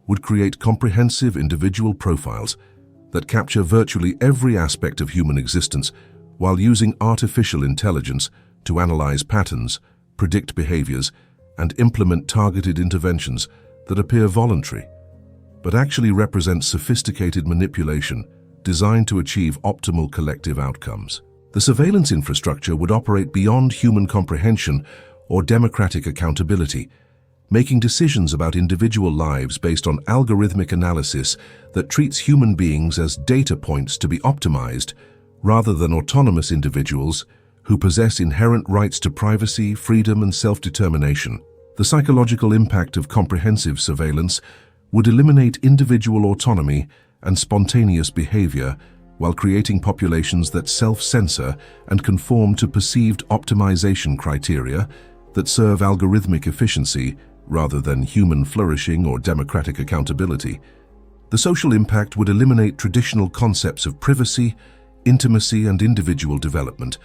would create comprehensive individual profiles that capture virtually every aspect of human existence, while using artificial intelligence to analyze patterns, predict behaviors, and implement targeted interventions that appear voluntary, but actually represent sophisticated manipulation designed to achieve optimal collective outcomes. The surveillance infrastructure would operate beyond human comprehension or democratic accountability, making decisions about individual lives based on algorithmic analysis that treats human beings as data points to be optimized, rather than autonomous individuals who possess inherent rights to privacy, freedom, and self-determination. The psychological impact of comprehensive surveillance would eliminate individual autonomy and spontaneous behavior, while creating populations that self-censor and conform to perceived optimization criteria that serve algorithmic efficiency rather than human flourishing or democratic accountability. The social impact would eliminate traditional concepts of privacy, intimacy, and individual development,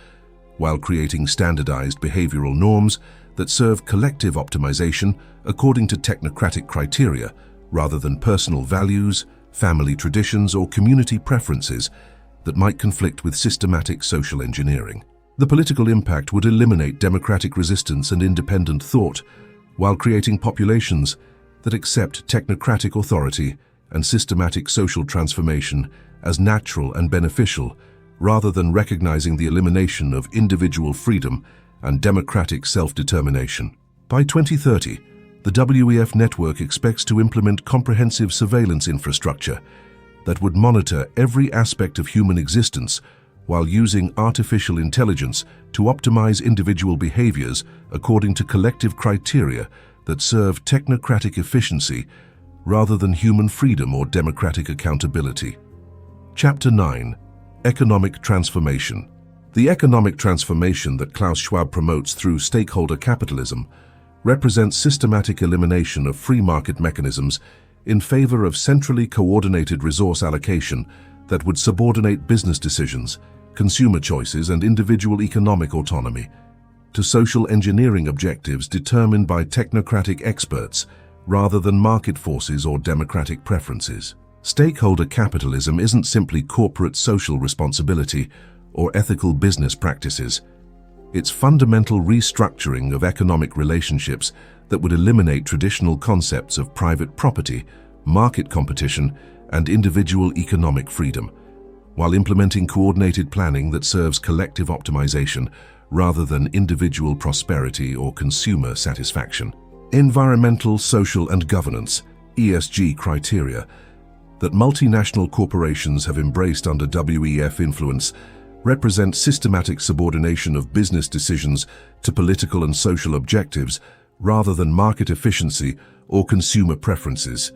while creating standardized behavioral norms that serve collective optimization according to technocratic criteria rather than personal values, family traditions, or community preferences that might conflict with systematic social engineering. The political impact would eliminate democratic resistance and independent thought, while creating populations that accept technocratic authority and systematic social transformation as natural and beneficial, rather than recognizing the elimination of individual freedom and democratic self-determination. By 2030, the WEF network expects to implement comprehensive surveillance infrastructure that would monitor every aspect of human existence while using artificial intelligence to optimize individual behaviors according to collective criteria that serve technocratic efficiency rather than human freedom or democratic accountability. Chapter 9. Economic Transformation. The economic transformation that Klaus Schwab promotes through stakeholder capitalism represents systematic elimination of free market mechanisms in favor of centrally coordinated resource allocation that would subordinate business decisions, consumer choices, and individual economic autonomy to social engineering objectives determined by technocratic experts rather than market forces or democratic preferences. Stakeholder capitalism isn't simply corporate social responsibility or ethical business practices. It's fundamental restructuring of economic relationships that would eliminate traditional concepts of private property, market competition, and individual economic freedom, while implementing coordinated planning that serves collective optimization rather than individual prosperity or consumer satisfaction. Environmental, social, and governance (ESG) criteria that multinational corporations have embraced under WEF influence represent systematic subordination of business decisions to political and social objectives rather than market efficiency or consumer preferences,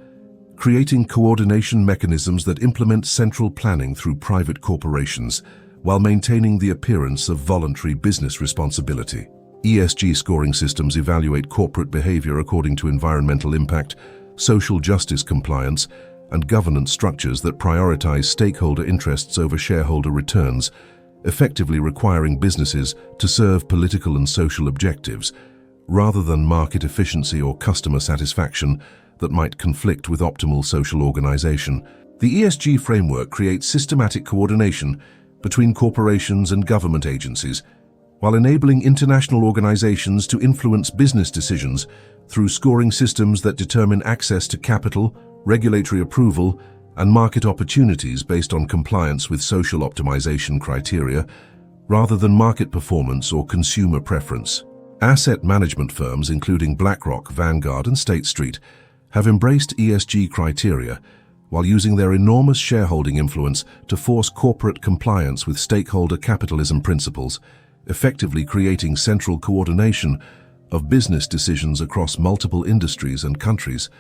creating coordination mechanisms that implement central planning through private corporations while maintaining the appearance of voluntary business responsibility. ESG scoring systems evaluate corporate behavior according to environmental impact, social justice compliance, and governance structures that prioritize stakeholder interests over shareholder returns, effectively requiring businesses to serve political and social objectives rather than market efficiency or customer satisfaction that might conflict with optimal social organization. The ESG framework creates systematic coordination between corporations and government agencies, while enabling international organizations to influence business decisions through scoring systems that determine access to capital, regulatory approval, and market opportunities based on compliance with social optimization criteria, rather than market performance or consumer preference. Asset management firms, including BlackRock, Vanguard, and State Street, have embraced ESG criteria while using their enormous shareholding influence to force corporate compliance with stakeholder capitalism principles, effectively creating central coordination of business decisions across multiple industries and countries,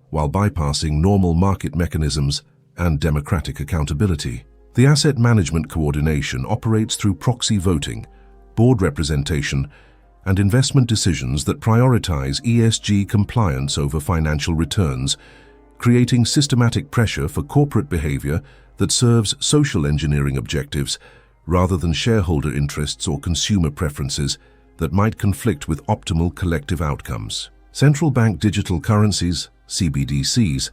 while bypassing normal market mechanisms and democratic accountability. The asset management coordination operates through proxy voting, board representation, and investment decisions that prioritize ESG compliance over financial returns, creating systematic pressure for corporate behavior that serves social engineering objectives rather than shareholder interests or consumer preferences that might conflict with optimal collective outcomes. Central bank digital currencies, CBDCs,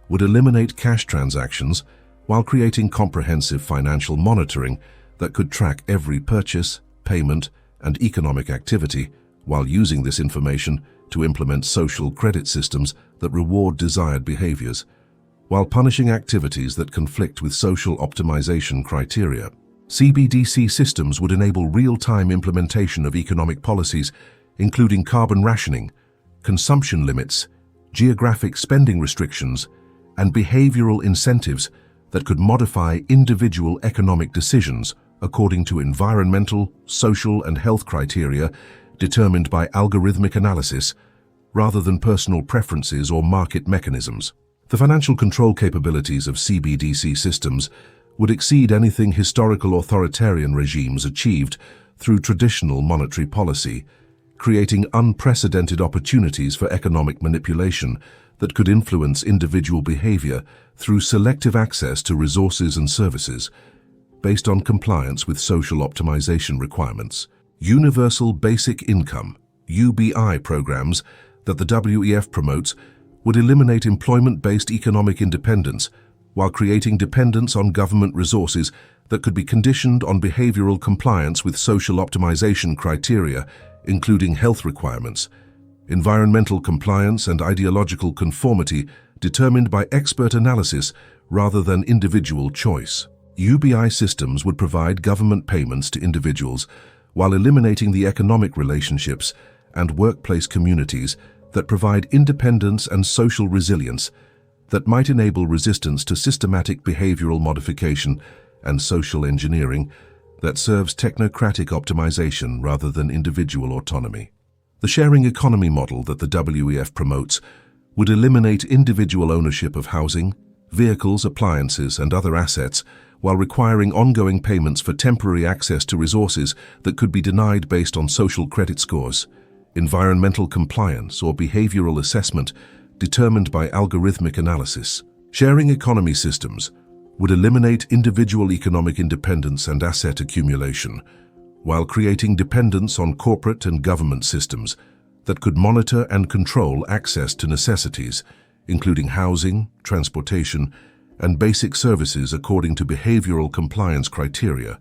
would eliminate cash transactions while creating comprehensive financial monitoring that could track every purchase, payment, and economic activity, while using this information to implement social credit systems that reward desired behaviors, while punishing activities that conflict with social optimization criteria. CBDC systems would enable real-time implementation of economic policies, including carbon rationing, consumption limits, geographic spending restrictions, and behavioral incentives that could modify individual economic decisions according to environmental, social, and health criteria determined by algorithmic analysis, rather than personal preferences or market mechanisms. The financial control capabilities of CBDC systems would exceed anything historical authoritarian regimes achieved through traditional monetary policy, creating unprecedented opportunities for economic manipulation that could influence individual behavior through selective access to resources and services, based on compliance with social optimization requirements. Universal Basic Income, UBI programs that the WEF promotes would eliminate employment-based economic independence while creating dependence on government resources that could be conditioned on behavioral compliance with social optimization criteria, including health requirements, environmental compliance, and ideological conformity determined by expert analysis rather than individual choice. UBI systems would provide government payments to individuals while eliminating the economic relationships and workplace communities that provide independence and social resilience that might enable resistance to systematic behavioral modification and social engineering that serves technocratic optimization rather than individual autonomy. The sharing economy model that the WEF promotes would eliminate individual ownership of housing, vehicles, appliances, and other assets while requiring ongoing payments for temporary access to resources that could be denied based on social credit scores, environmental compliance, or behavioral assessment determined by algorithmic analysis. Sharing economy systems would eliminate individual economic independence and asset accumulation, while creating dependence on corporate and government systems that could monitor and control access to necessities, including housing, transportation, and basic services according to behavioral compliance criteria,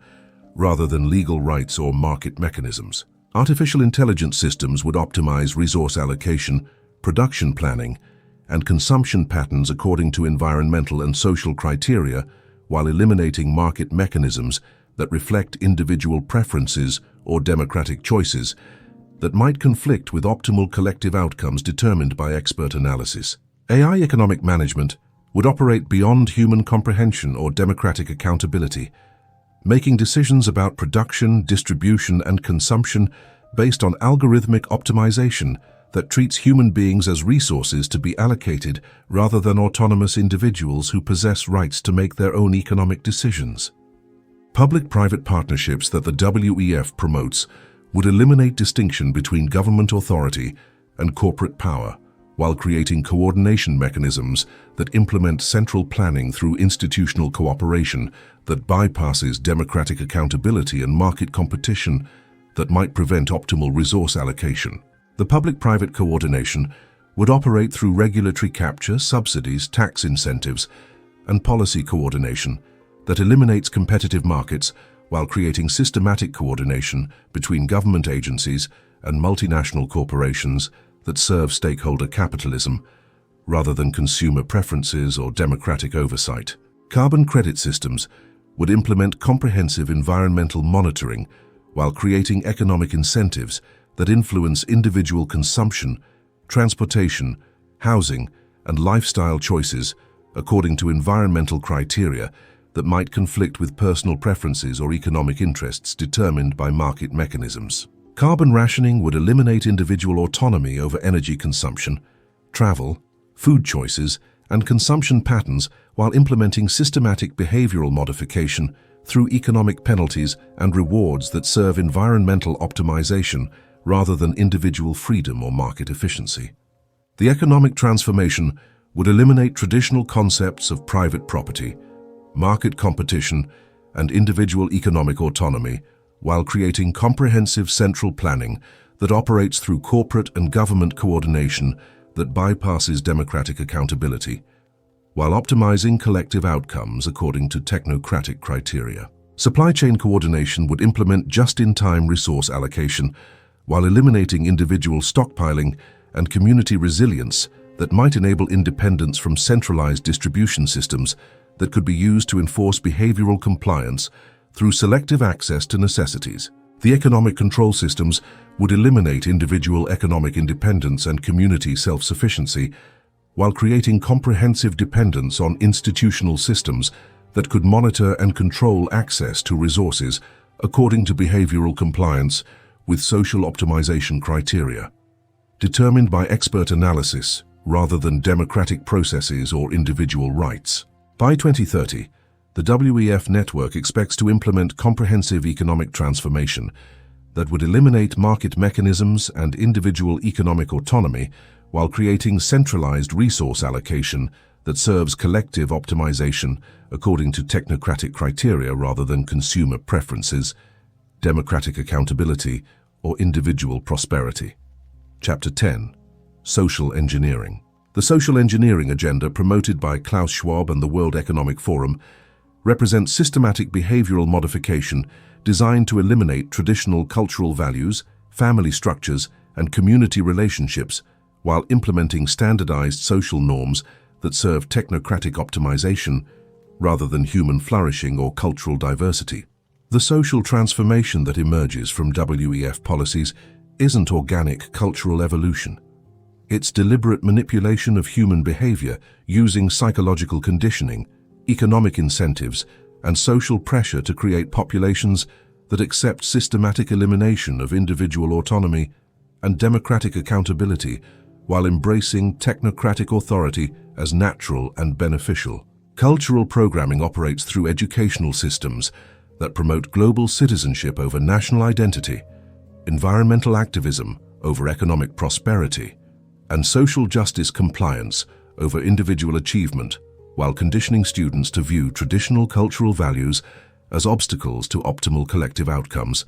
rather than legal rights or market mechanisms. Artificial intelligence systems would optimize resource allocation, production planning, and consumption patterns according to environmental and social criteria, while eliminating market mechanisms that reflect individual preferences or democratic choices that might conflict with optimal collective outcomes determined by expert analysis. AI economic management would operate beyond human comprehension or democratic accountability, making decisions about production, distribution, and consumption based on algorithmic optimization that treats human beings as resources to be allocated rather than autonomous individuals who possess rights to make their own economic decisions. Public-private partnerships that the WEF promotes would eliminate distinction between government authority and corporate power, while creating coordination mechanisms that implement central planning through institutional cooperation that bypasses democratic accountability and market competition that might prevent optimal resource allocation. The public-private coordination would operate through regulatory capture, subsidies, tax incentives, and policy coordination that eliminates competitive markets while creating systematic coordination between government agencies and multinational corporations that serve stakeholder capitalism rather than consumer preferences or democratic oversight. Carbon credit systems would implement comprehensive environmental monitoring while creating economic incentives that influence individual consumption, transportation, housing, and lifestyle choices according to environmental criteria that might conflict with personal preferences or economic interests determined by market mechanisms. Carbon rationing would eliminate individual autonomy over energy consumption, travel, food choices, and consumption patterns while implementing systematic behavioral modification through economic penalties and rewards that serve environmental optimization rather than individual freedom or market efficiency. The economic transformation would eliminate traditional concepts of private property, market competition, and individual economic autonomy while creating comprehensive central planning that operates through corporate and government coordination that bypasses democratic accountability, while optimizing collective outcomes according to technocratic criteria. Supply chain coordination would implement just-in-time resource allocation while eliminating individual stockpiling and community resilience that might enable independence from centralized distribution systems that could be used to enforce behavioral compliance through selective access to necessities. The economic control systems would eliminate individual economic independence and community self-sufficiency while creating comprehensive dependence on institutional systems that could monitor and control access to resources according to behavioral compliance with social optimization criteria, determined by expert analysis rather than democratic processes or individual rights. By 2030, the WEF network expects to implement comprehensive economic transformation that would eliminate market mechanisms and individual economic autonomy while creating centralized resource allocation that serves collective optimization according to technocratic criteria rather than consumer preferences, democratic accountability, or individual prosperity. Chapter 10. Social Engineering. The social engineering agenda promoted by Klaus Schwab and the World Economic Forum represents systematic behavioral modification designed to eliminate traditional cultural values, family structures, and community relationships while implementing standardized social norms that serve technocratic optimization rather than human flourishing or cultural diversity. The social transformation that emerges from WEF policies isn't organic cultural evolution. It's deliberate manipulation of human behavior using psychological conditioning, economic incentives, and social pressure to create populations that accept systematic elimination of individual autonomy and democratic accountability while embracing technocratic authority as natural and beneficial. Cultural programming operates through educational systems that promote global citizenship over national identity, environmental activism over economic prosperity, and social justice compliance over individual achievement, while conditioning students to view traditional cultural values as obstacles to optimal collective outcomes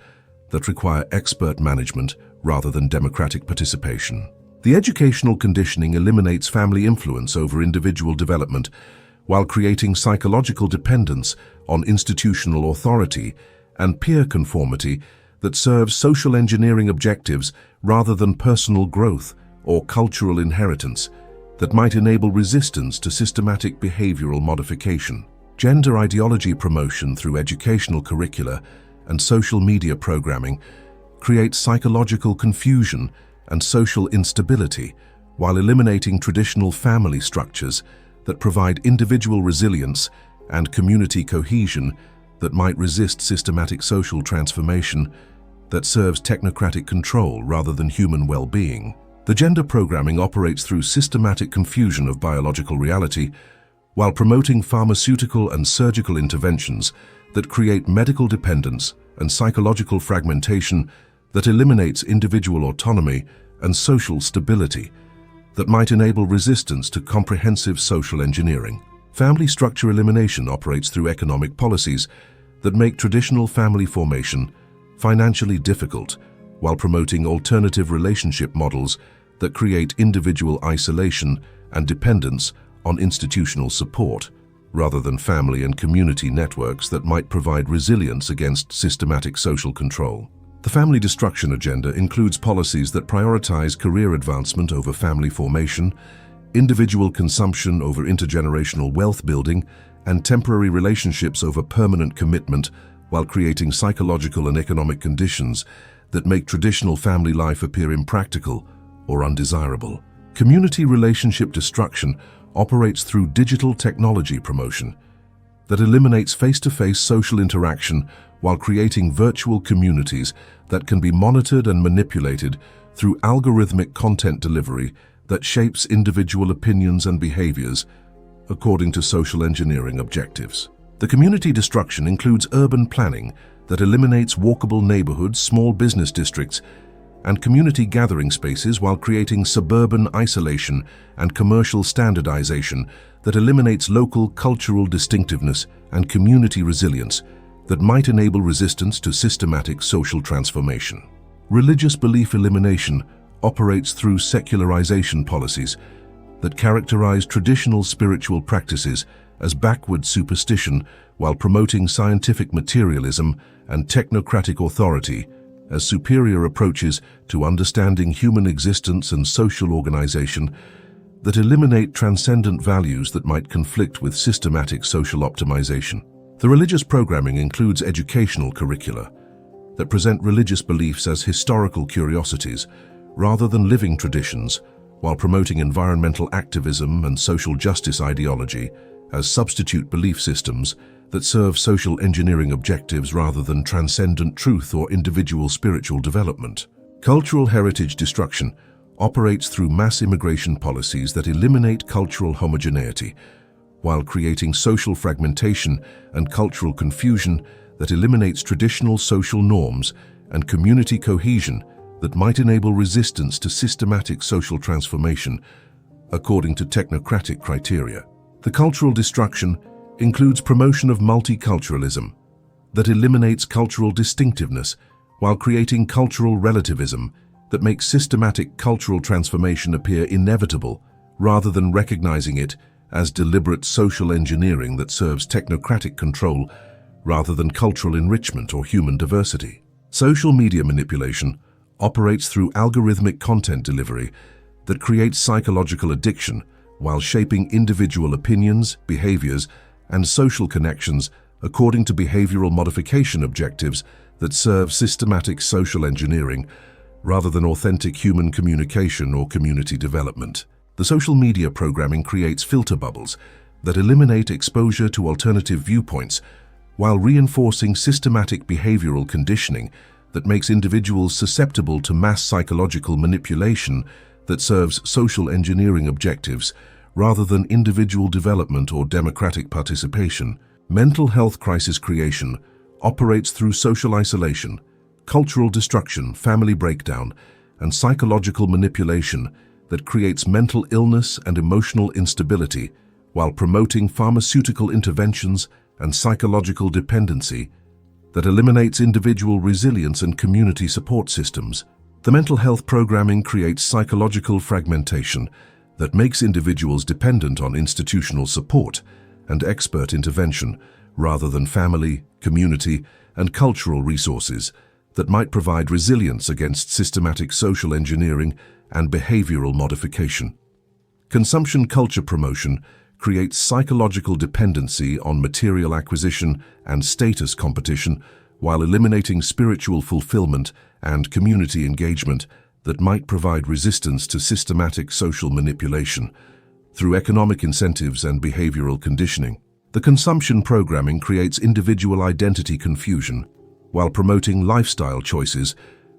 that require expert management rather than democratic participation. The educational conditioning eliminates family influence over individual development while creating psychological dependence on institutional authority and peer conformity that serves social engineering objectives rather than personal growth or cultural inheritance that might enable resistance to systematic behavioral modification. Gender ideology promotion through educational curricula and social media programming creates psychological confusion and social instability while eliminating traditional family structures that provide individual resilience and community cohesion that might resist systematic social transformation that serves technocratic control rather than human well-being. The gender programming operates through systematic confusion of biological reality while promoting pharmaceutical and surgical interventions that create medical dependence and psychological fragmentation that eliminates individual autonomy and social stability that might enable resistance to comprehensive social engineering. Family structure elimination operates through economic policies that make traditional family formation financially difficult while promoting alternative relationship models that create individual isolation and dependence on institutional support, rather than family and community networks that might provide resilience against systematic social control. The family destruction agenda includes policies that prioritize career advancement over family formation, individual consumption over intergenerational wealth building, and temporary relationships over permanent commitment, while creating psychological and economic conditions that make traditional family life appear impractical or undesirable. Community relationship destruction operates through digital technology promotion that eliminates face-to-face social interaction while creating virtual communities that can be monitored and manipulated through algorithmic content delivery that shapes individual opinions and behaviors according to social engineering objectives. The community destruction includes urban planning that eliminates walkable neighborhoods, small business districts, and community gathering spaces while creating suburban isolation and commercial standardization that eliminates local cultural distinctiveness and community resilience that might enable resistance to systematic social transformation. Religious belief elimination operates through secularization policies that characterize traditional spiritual practices as backward superstition while promoting scientific materialism and technocratic authority as superior approaches to understanding human existence and social organization that eliminate transcendent values that might conflict with systematic social optimization. The religious programming includes educational curricula that present religious beliefs as historical curiosities rather than living traditions, while promoting environmental activism and social justice ideology as substitute belief systems that serve social engineering objectives rather than transcendent truth or individual spiritual development. Cultural heritage destruction operates through mass immigration policies that eliminate cultural homogeneity, while creating social fragmentation and cultural confusion that eliminates traditional social norms and community cohesion that might enable resistance to systematic social transformation according to technocratic criteria. The cultural destruction includes promotion of multiculturalism that eliminates cultural distinctiveness while creating cultural relativism that makes systematic cultural transformation appear inevitable rather than recognizing it as deliberate social engineering that serves technocratic control rather than cultural enrichment or human diversity. Social media manipulation operates through algorithmic content delivery that creates psychological addiction while shaping individual opinions, behaviors, and social connections according to behavioral modification objectives that serve systematic social engineering rather than authentic human communication or community development. The social media programming creates filter bubbles that eliminate exposure to alternative viewpoints while reinforcing systematic behavioral conditioning that makes individuals susceptible to mass psychological manipulation that serves social engineering objectives rather than individual development or democratic participation. Mental health crisis creation operates through social isolation, cultural destruction, family breakdown, and psychological manipulation that creates mental illness and emotional instability while promoting pharmaceutical interventions and psychological dependency that eliminates individual resilience and community support systems. The mental health programming creates psychological fragmentation that makes individuals dependent on institutional support and expert intervention rather than family, community, and cultural resources that might provide resilience against systematic social engineering and behavioral modification. Consumption culture promotion creates psychological dependency on material acquisition and status competition while eliminating spiritual fulfillment and community engagement that might provide resistance to systematic social manipulation through economic incentives and behavioral conditioning. The consumption programming creates individual identity confusion while promoting lifestyle choices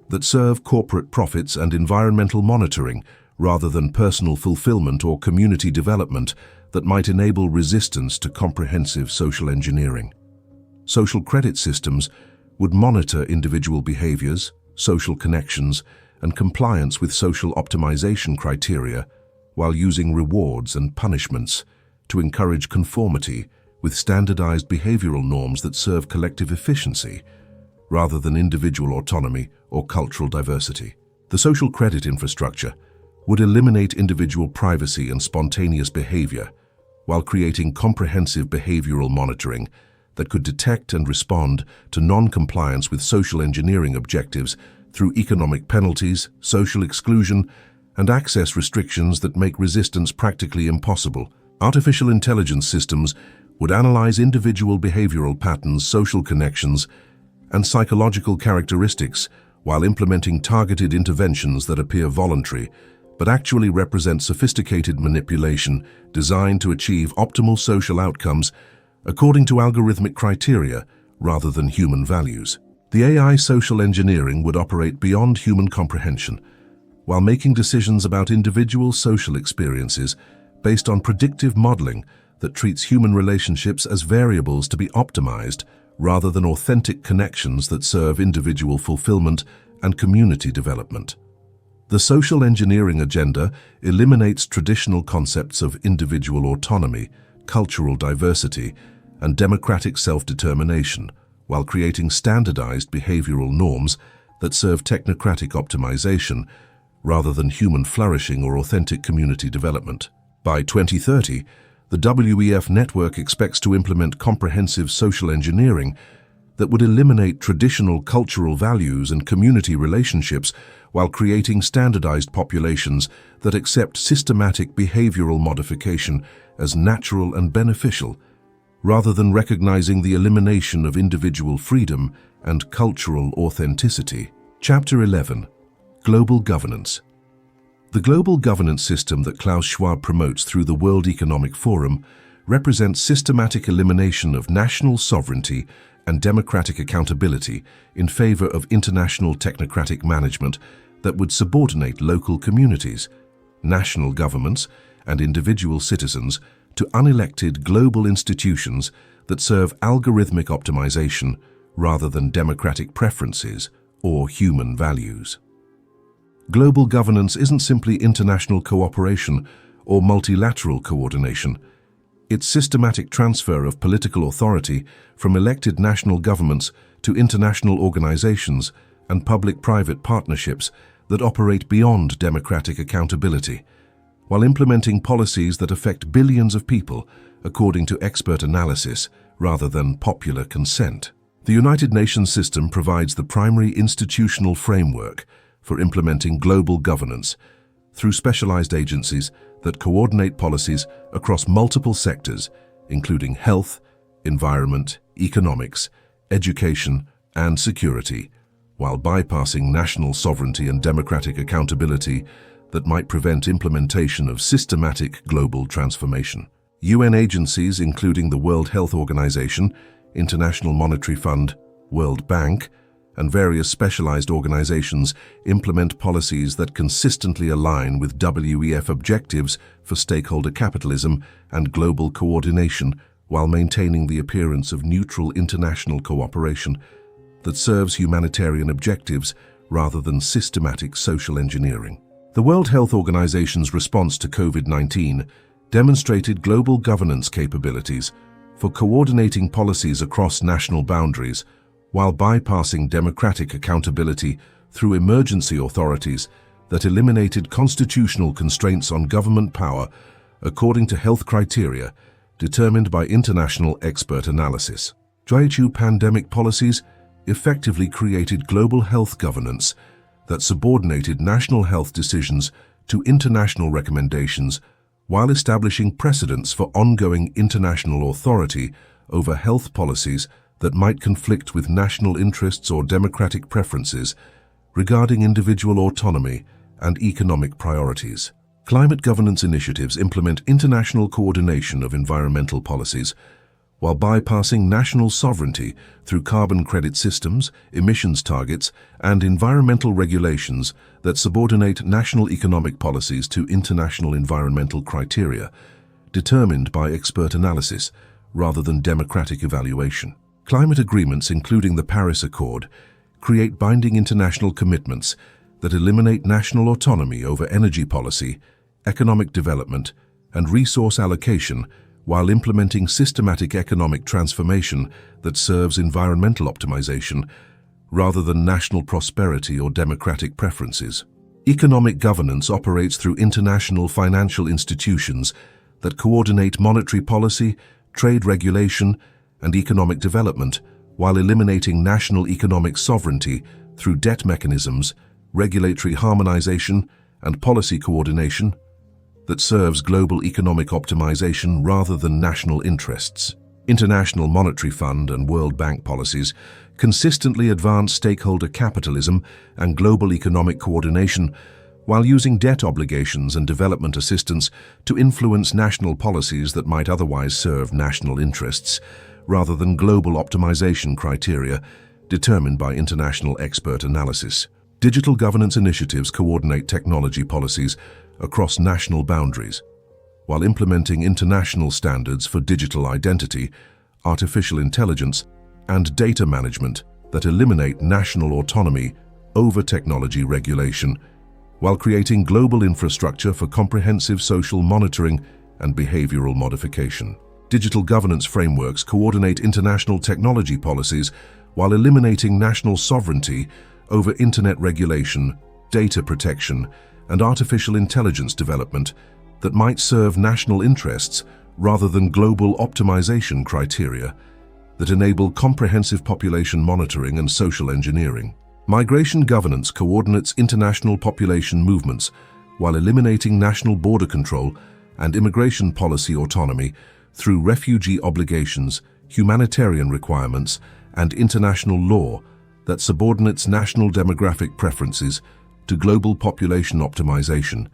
that serve corporate profits and environmental monitoring rather than personal fulfillment or community development that might enable resistance to comprehensive social engineering. Social credit systems would monitor individual behaviors, social connections, and compliance with social optimization criteria while using rewards and punishments to encourage conformity with standardized behavioral norms that serve collective efficiency rather than individual autonomy or cultural diversity. The social credit infrastructure would eliminate individual privacy and spontaneous behavior while creating comprehensive behavioral monitoring that could detect and respond to non-compliance with social engineering objectives through economic penalties, social exclusion, and access restrictions that make resistance practically impossible. Artificial intelligence systems would analyze individual behavioral patterns, social connections, and psychological characteristics while implementing targeted interventions that appear voluntary but actually represent sophisticated manipulation designed to achieve optimal social outcomes according to algorithmic criteria rather than human values. The AI social engineering would operate beyond human comprehension, while making decisions about individual social experiences based on predictive modeling that treats human relationships as variables to be optimized rather than authentic connections that serve individual fulfillment and community development. The social engineering agenda eliminates traditional concepts of individual autonomy, cultural diversity, and democratic self-determination, while creating standardized behavioral norms that serve technocratic optimization rather than human flourishing or authentic community development. By 2030, the WEF network expects to implement comprehensive social engineering that would eliminate traditional cultural values and community relationships while creating standardized populations that accept systematic behavioral modification as natural and beneficial, rather than recognizing the elimination of individual freedom and cultural authenticity. Chapter 11. Global Governance. The global governance system that Klaus Schwab promotes through the World Economic Forum represents systematic elimination of national sovereignty and democratic accountability in favor of international technocratic management that would subordinate local communities, national governments, and individual citizens to unelected global institutions that serve algorithmic optimization rather than democratic preferences or human values. Global governance isn't simply international cooperation or multilateral coordination. It's systematic transfer of political authority from elected national governments to international organizations and public-private partnerships that operate beyond democratic accountability, while implementing policies that affect billions of people according to expert analysis rather than popular consent. The United Nations system provides the primary institutional framework for implementing global governance through specialized agencies that coordinate policies across multiple sectors, including health, environment, economics, education, and security, while bypassing national sovereignty and democratic accountability that might prevent implementation of systematic global transformation. UN agencies, including the World Health Organization, International Monetary Fund, World Bank, and various specialized organizations implement policies that consistently align with WEF objectives for stakeholder capitalism and global coordination while maintaining the appearance of neutral international cooperation that serves humanitarian objectives rather than systematic social engineering. The World Health Organization's response to COVID-19 demonstrated global governance capabilities for coordinating policies across national boundaries while bypassing democratic accountability through emergency authorities that eliminated constitutional constraints on government power according to health criteria determined by international expert analysis. WHO pandemic policies effectively created global health governance that subordinated national health decisions to international recommendations while establishing precedents for ongoing international authority over health policies that might conflict with national interests or democratic preferences regarding individual autonomy and economic priorities. Climate governance initiatives implement international coordination of environmental policies while bypassing national sovereignty through carbon credit systems, emissions targets, and environmental regulations that subordinate national economic policies to international environmental criteria, determined by expert analysis rather than democratic evaluation. Climate agreements, including the Paris Accord, create binding international commitments that eliminate national autonomy over energy policy, economic development, and resource allocation while implementing systematic economic transformation that serves environmental optimization rather than national prosperity or democratic preferences. Economic governance operates through international financial institutions that coordinate monetary policy, trade regulation, and economic development while eliminating national economic sovereignty through debt mechanisms, regulatory harmonization, and policy coordination that serves global economic optimization rather than national interests. International Monetary Fund and World Bank policies consistently advance stakeholder capitalism and global economic coordination while using debt obligations and development assistance to influence national policies that might otherwise serve national interests, rather than global optimization criteria determined by international expert analysis. Digital governance initiatives coordinate technology policies across national boundaries, while implementing international standards for digital identity, artificial intelligence, and data management that eliminate national autonomy over technology regulation, while creating global infrastructure for comprehensive social monitoring and behavioral modification. Digital governance frameworks coordinate international technology policies while eliminating national sovereignty over internet regulation, data protection, and artificial intelligence development that might serve national interests rather than global optimization criteria that enable comprehensive population monitoring and social engineering. Migration governance coordinates international population movements while eliminating national border control and immigration policy autonomy through refugee obligations, humanitarian requirements, and international law that subordinates national demographic preferences to global population optimization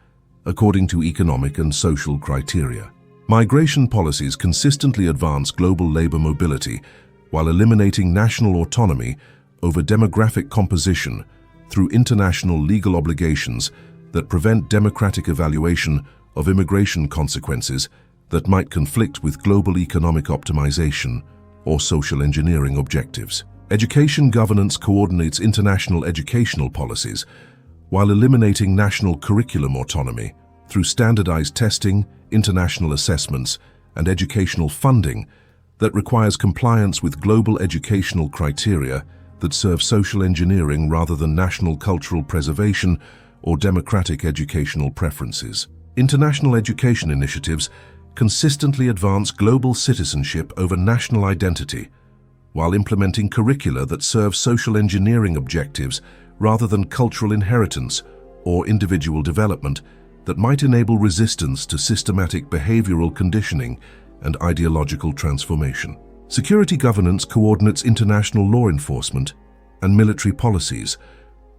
according to economic and social criteria. Migration policies consistently advance global labor mobility while eliminating national autonomy over demographic composition through international legal obligations that prevent democratic evaluation of immigration consequences that might conflict with global economic optimization or social engineering objectives. Education governance coordinates international educational policies while eliminating national curriculum autonomy through standardized testing, international assessments, and educational funding that requires compliance with global educational criteria that serve social engineering rather than national cultural preservation or democratic educational preferences. International education initiatives consistently advance global citizenship over national identity, while implementing curricula that serve social engineering objectives rather than cultural inheritance or individual development that might enable resistance to systematic behavioral conditioning and ideological transformation. Security governance coordinates international law enforcement and military policies,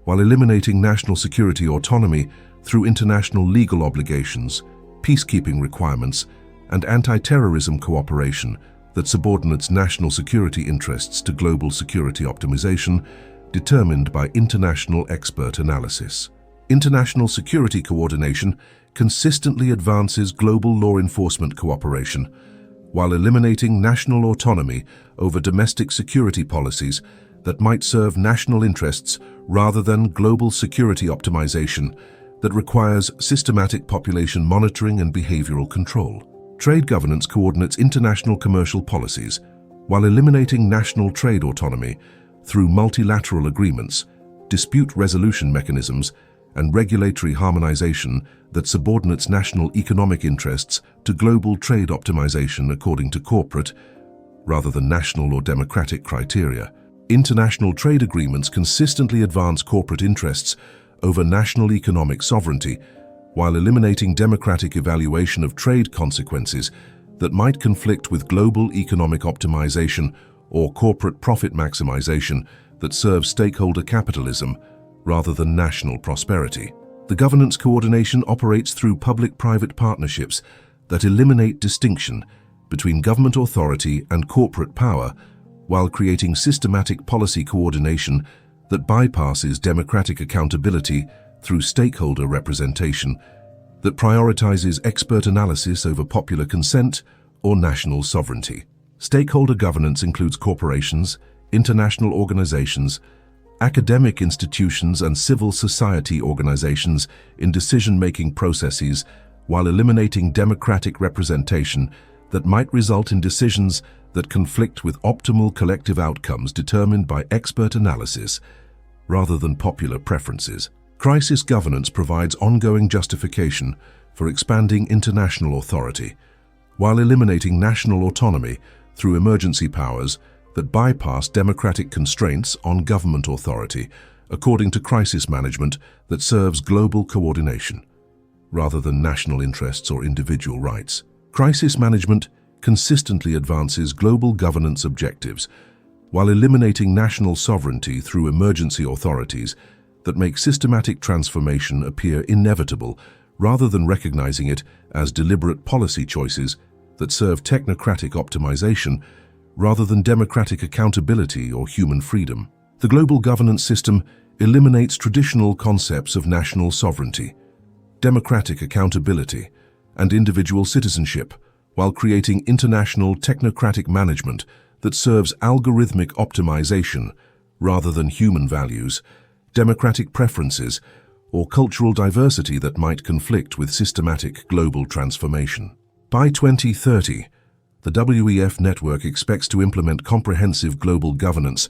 while eliminating national security autonomy through international legal obligations, peacekeeping requirements, and anti-terrorism cooperation that subordinates national security interests to global security optimization determined by international expert analysis. International security coordination consistently advances global law enforcement cooperation, while eliminating national autonomy over domestic security policies that might serve national interests rather than global security optimization that requires systematic population monitoring and behavioral control. Trade governance coordinates international commercial policies while eliminating national trade autonomy through multilateral agreements, dispute resolution mechanisms, and regulatory harmonization that subordinates national economic interests to global trade optimization according to corporate, rather than national or democratic criteria. International trade agreements consistently advance corporate interests over national economic sovereignty, while eliminating democratic evaluation of trade consequences that might conflict with global economic optimization or corporate profit maximization that serves stakeholder capitalism rather than national prosperity. The governance coordination operates through public-private partnerships that eliminate distinction between government authority and corporate power, while creating systematic policy coordination that bypasses democratic accountability through stakeholder representation, that prioritizes expert analysis over popular consent or national sovereignty. Stakeholder governance includes corporations, international organizations, academic institutions, and civil society organizations in decision-making processes, while eliminating democratic representation that might result in decisions that conflict with optimal collective outcomes determined by expert analysis rather than popular preferences. Crisis governance provides ongoing justification for expanding international authority, while eliminating national autonomy through emergency powers that bypass democratic constraints on government authority, according to crisis management that serves global coordination, rather than national interests or individual rights. Crisis management consistently advances global governance objectives, while eliminating national sovereignty through emergency authorities that make systematic transformation appear inevitable, rather than recognizing it as deliberate policy choices that serve technocratic optimization rather than democratic accountability or human freedom. The global governance system eliminates traditional concepts of national sovereignty, democratic accountability, and individual citizenship, while creating international technocratic management that serves algorithmic optimization rather than human values, democratic preferences, or cultural diversity that might conflict with systematic global transformation. By 2030, the WEF network expects to implement comprehensive global governance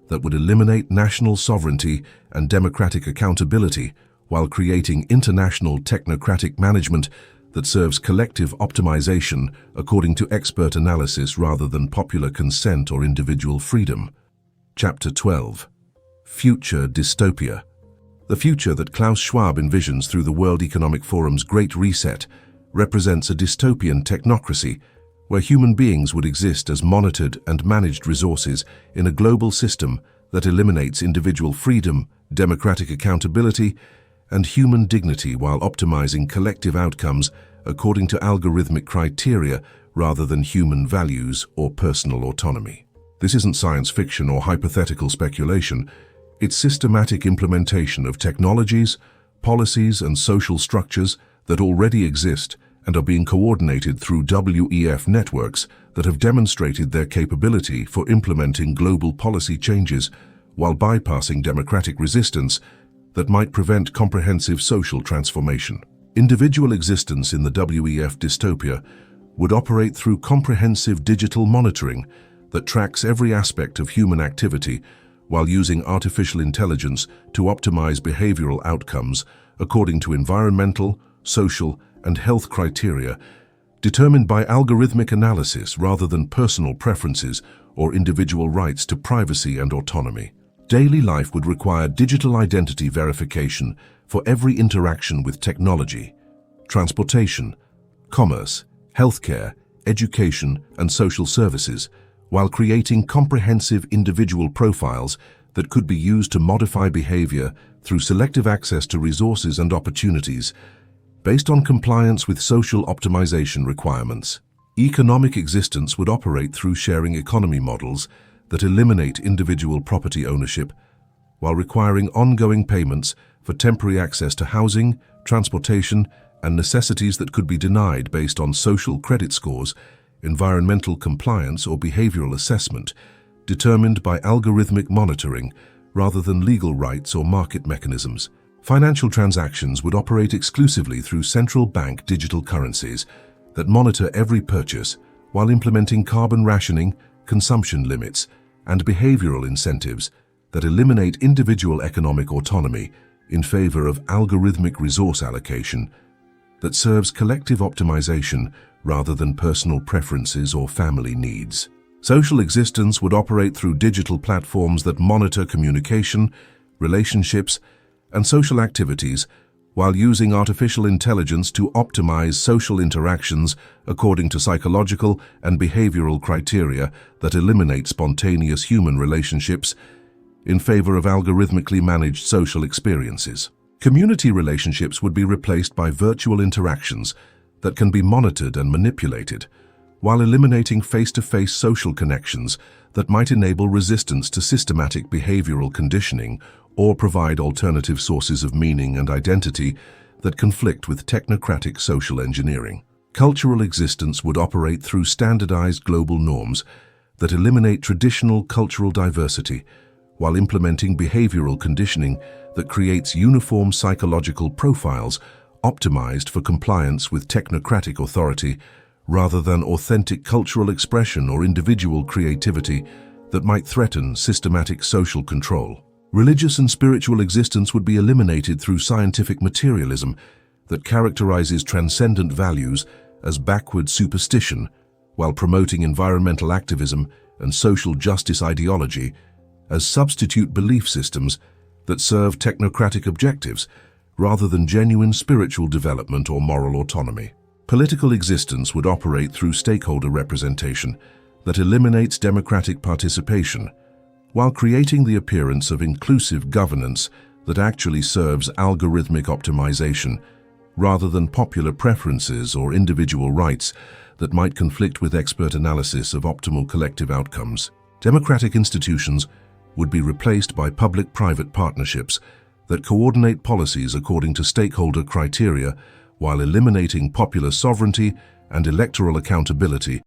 that would eliminate national sovereignty and democratic accountability while creating international technocratic management that serves collective optimization according to expert analysis rather than popular consent or individual freedom. Chapter 12. Future Dystopia. The future that Klaus Schwab envisions through the World Economic Forum's Great Reset represents a dystopian technocracy where human beings would exist as monitored and managed resources in a global system that eliminates individual freedom, democratic accountability, and human dignity while optimizing collective outcomes according to algorithmic criteria rather than human values or personal autonomy. This isn't science fiction or hypothetical speculation. It's systematic implementation of technologies, policies, and social structures that already exist and are being coordinated through WEF networks that have demonstrated their capability for implementing global policy changes while bypassing democratic resistance that might prevent comprehensive social transformation. Individual existence in the WEF dystopia would operate through comprehensive digital monitoring that tracks every aspect of human activity while using artificial intelligence to optimize behavioral outcomes according to environmental, social, and health criteria determined by algorithmic analysis rather than personal preferences or individual rights to privacy and autonomy. Daily life would require digital identity verification for every interaction with technology, transportation, commerce, healthcare, education, and social services, while creating comprehensive individual profiles that could be used to modify behavior through selective access to resources and opportunities based on compliance with social optimization requirements. Economic existence would operate through sharing economy models that eliminate individual property ownership while requiring ongoing payments for temporary access to housing, transportation, and necessities that could be denied based on social credit scores, environmental compliance, or behavioral assessment, determined by algorithmic monitoring rather than legal rights or market mechanisms. Financial transactions would operate exclusively through central bank digital currencies that monitor every purchase while implementing carbon rationing, consumption limits, and behavioral incentives that eliminate individual economic autonomy in favor of algorithmic resource allocation that serves collective optimization rather than personal preferences or family needs. Social existence would operate through digital platforms that monitor communication, relationships, and social activities while using artificial intelligence to optimize social interactions according to psychological and behavioral criteria that eliminate spontaneous human relationships in favor of algorithmically managed social experiences. Community relationships would be replaced by virtual interactions that can be monitored and manipulated, while eliminating face-to-face social connections that might enable resistance to systematic behavioral conditioning or provide alternative sources of meaning and identity that conflict with technocratic social engineering. Cultural existence would operate through standardized global norms that eliminate traditional cultural diversity, while implementing behavioral conditioning that creates uniform psychological profiles optimized for compliance with technocratic authority rather than authentic cultural expression or individual creativity that might threaten systematic social control. Religious and spiritual existence would be eliminated through scientific materialism that characterizes transcendent values as backward superstition, while promoting environmental activism and social justice ideology as substitute belief systems that serve technocratic objectives rather than genuine spiritual development or moral autonomy. Political existence would operate through stakeholder representation that eliminates democratic participation, while creating the appearance of inclusive governance that actually serves algorithmic optimization rather than popular preferences or individual rights that might conflict with expert analysis of optimal collective outcomes. Democratic institutions would be replaced by public-private partnerships that coordinate policies according to stakeholder criteria while eliminating popular sovereignty and electoral accountability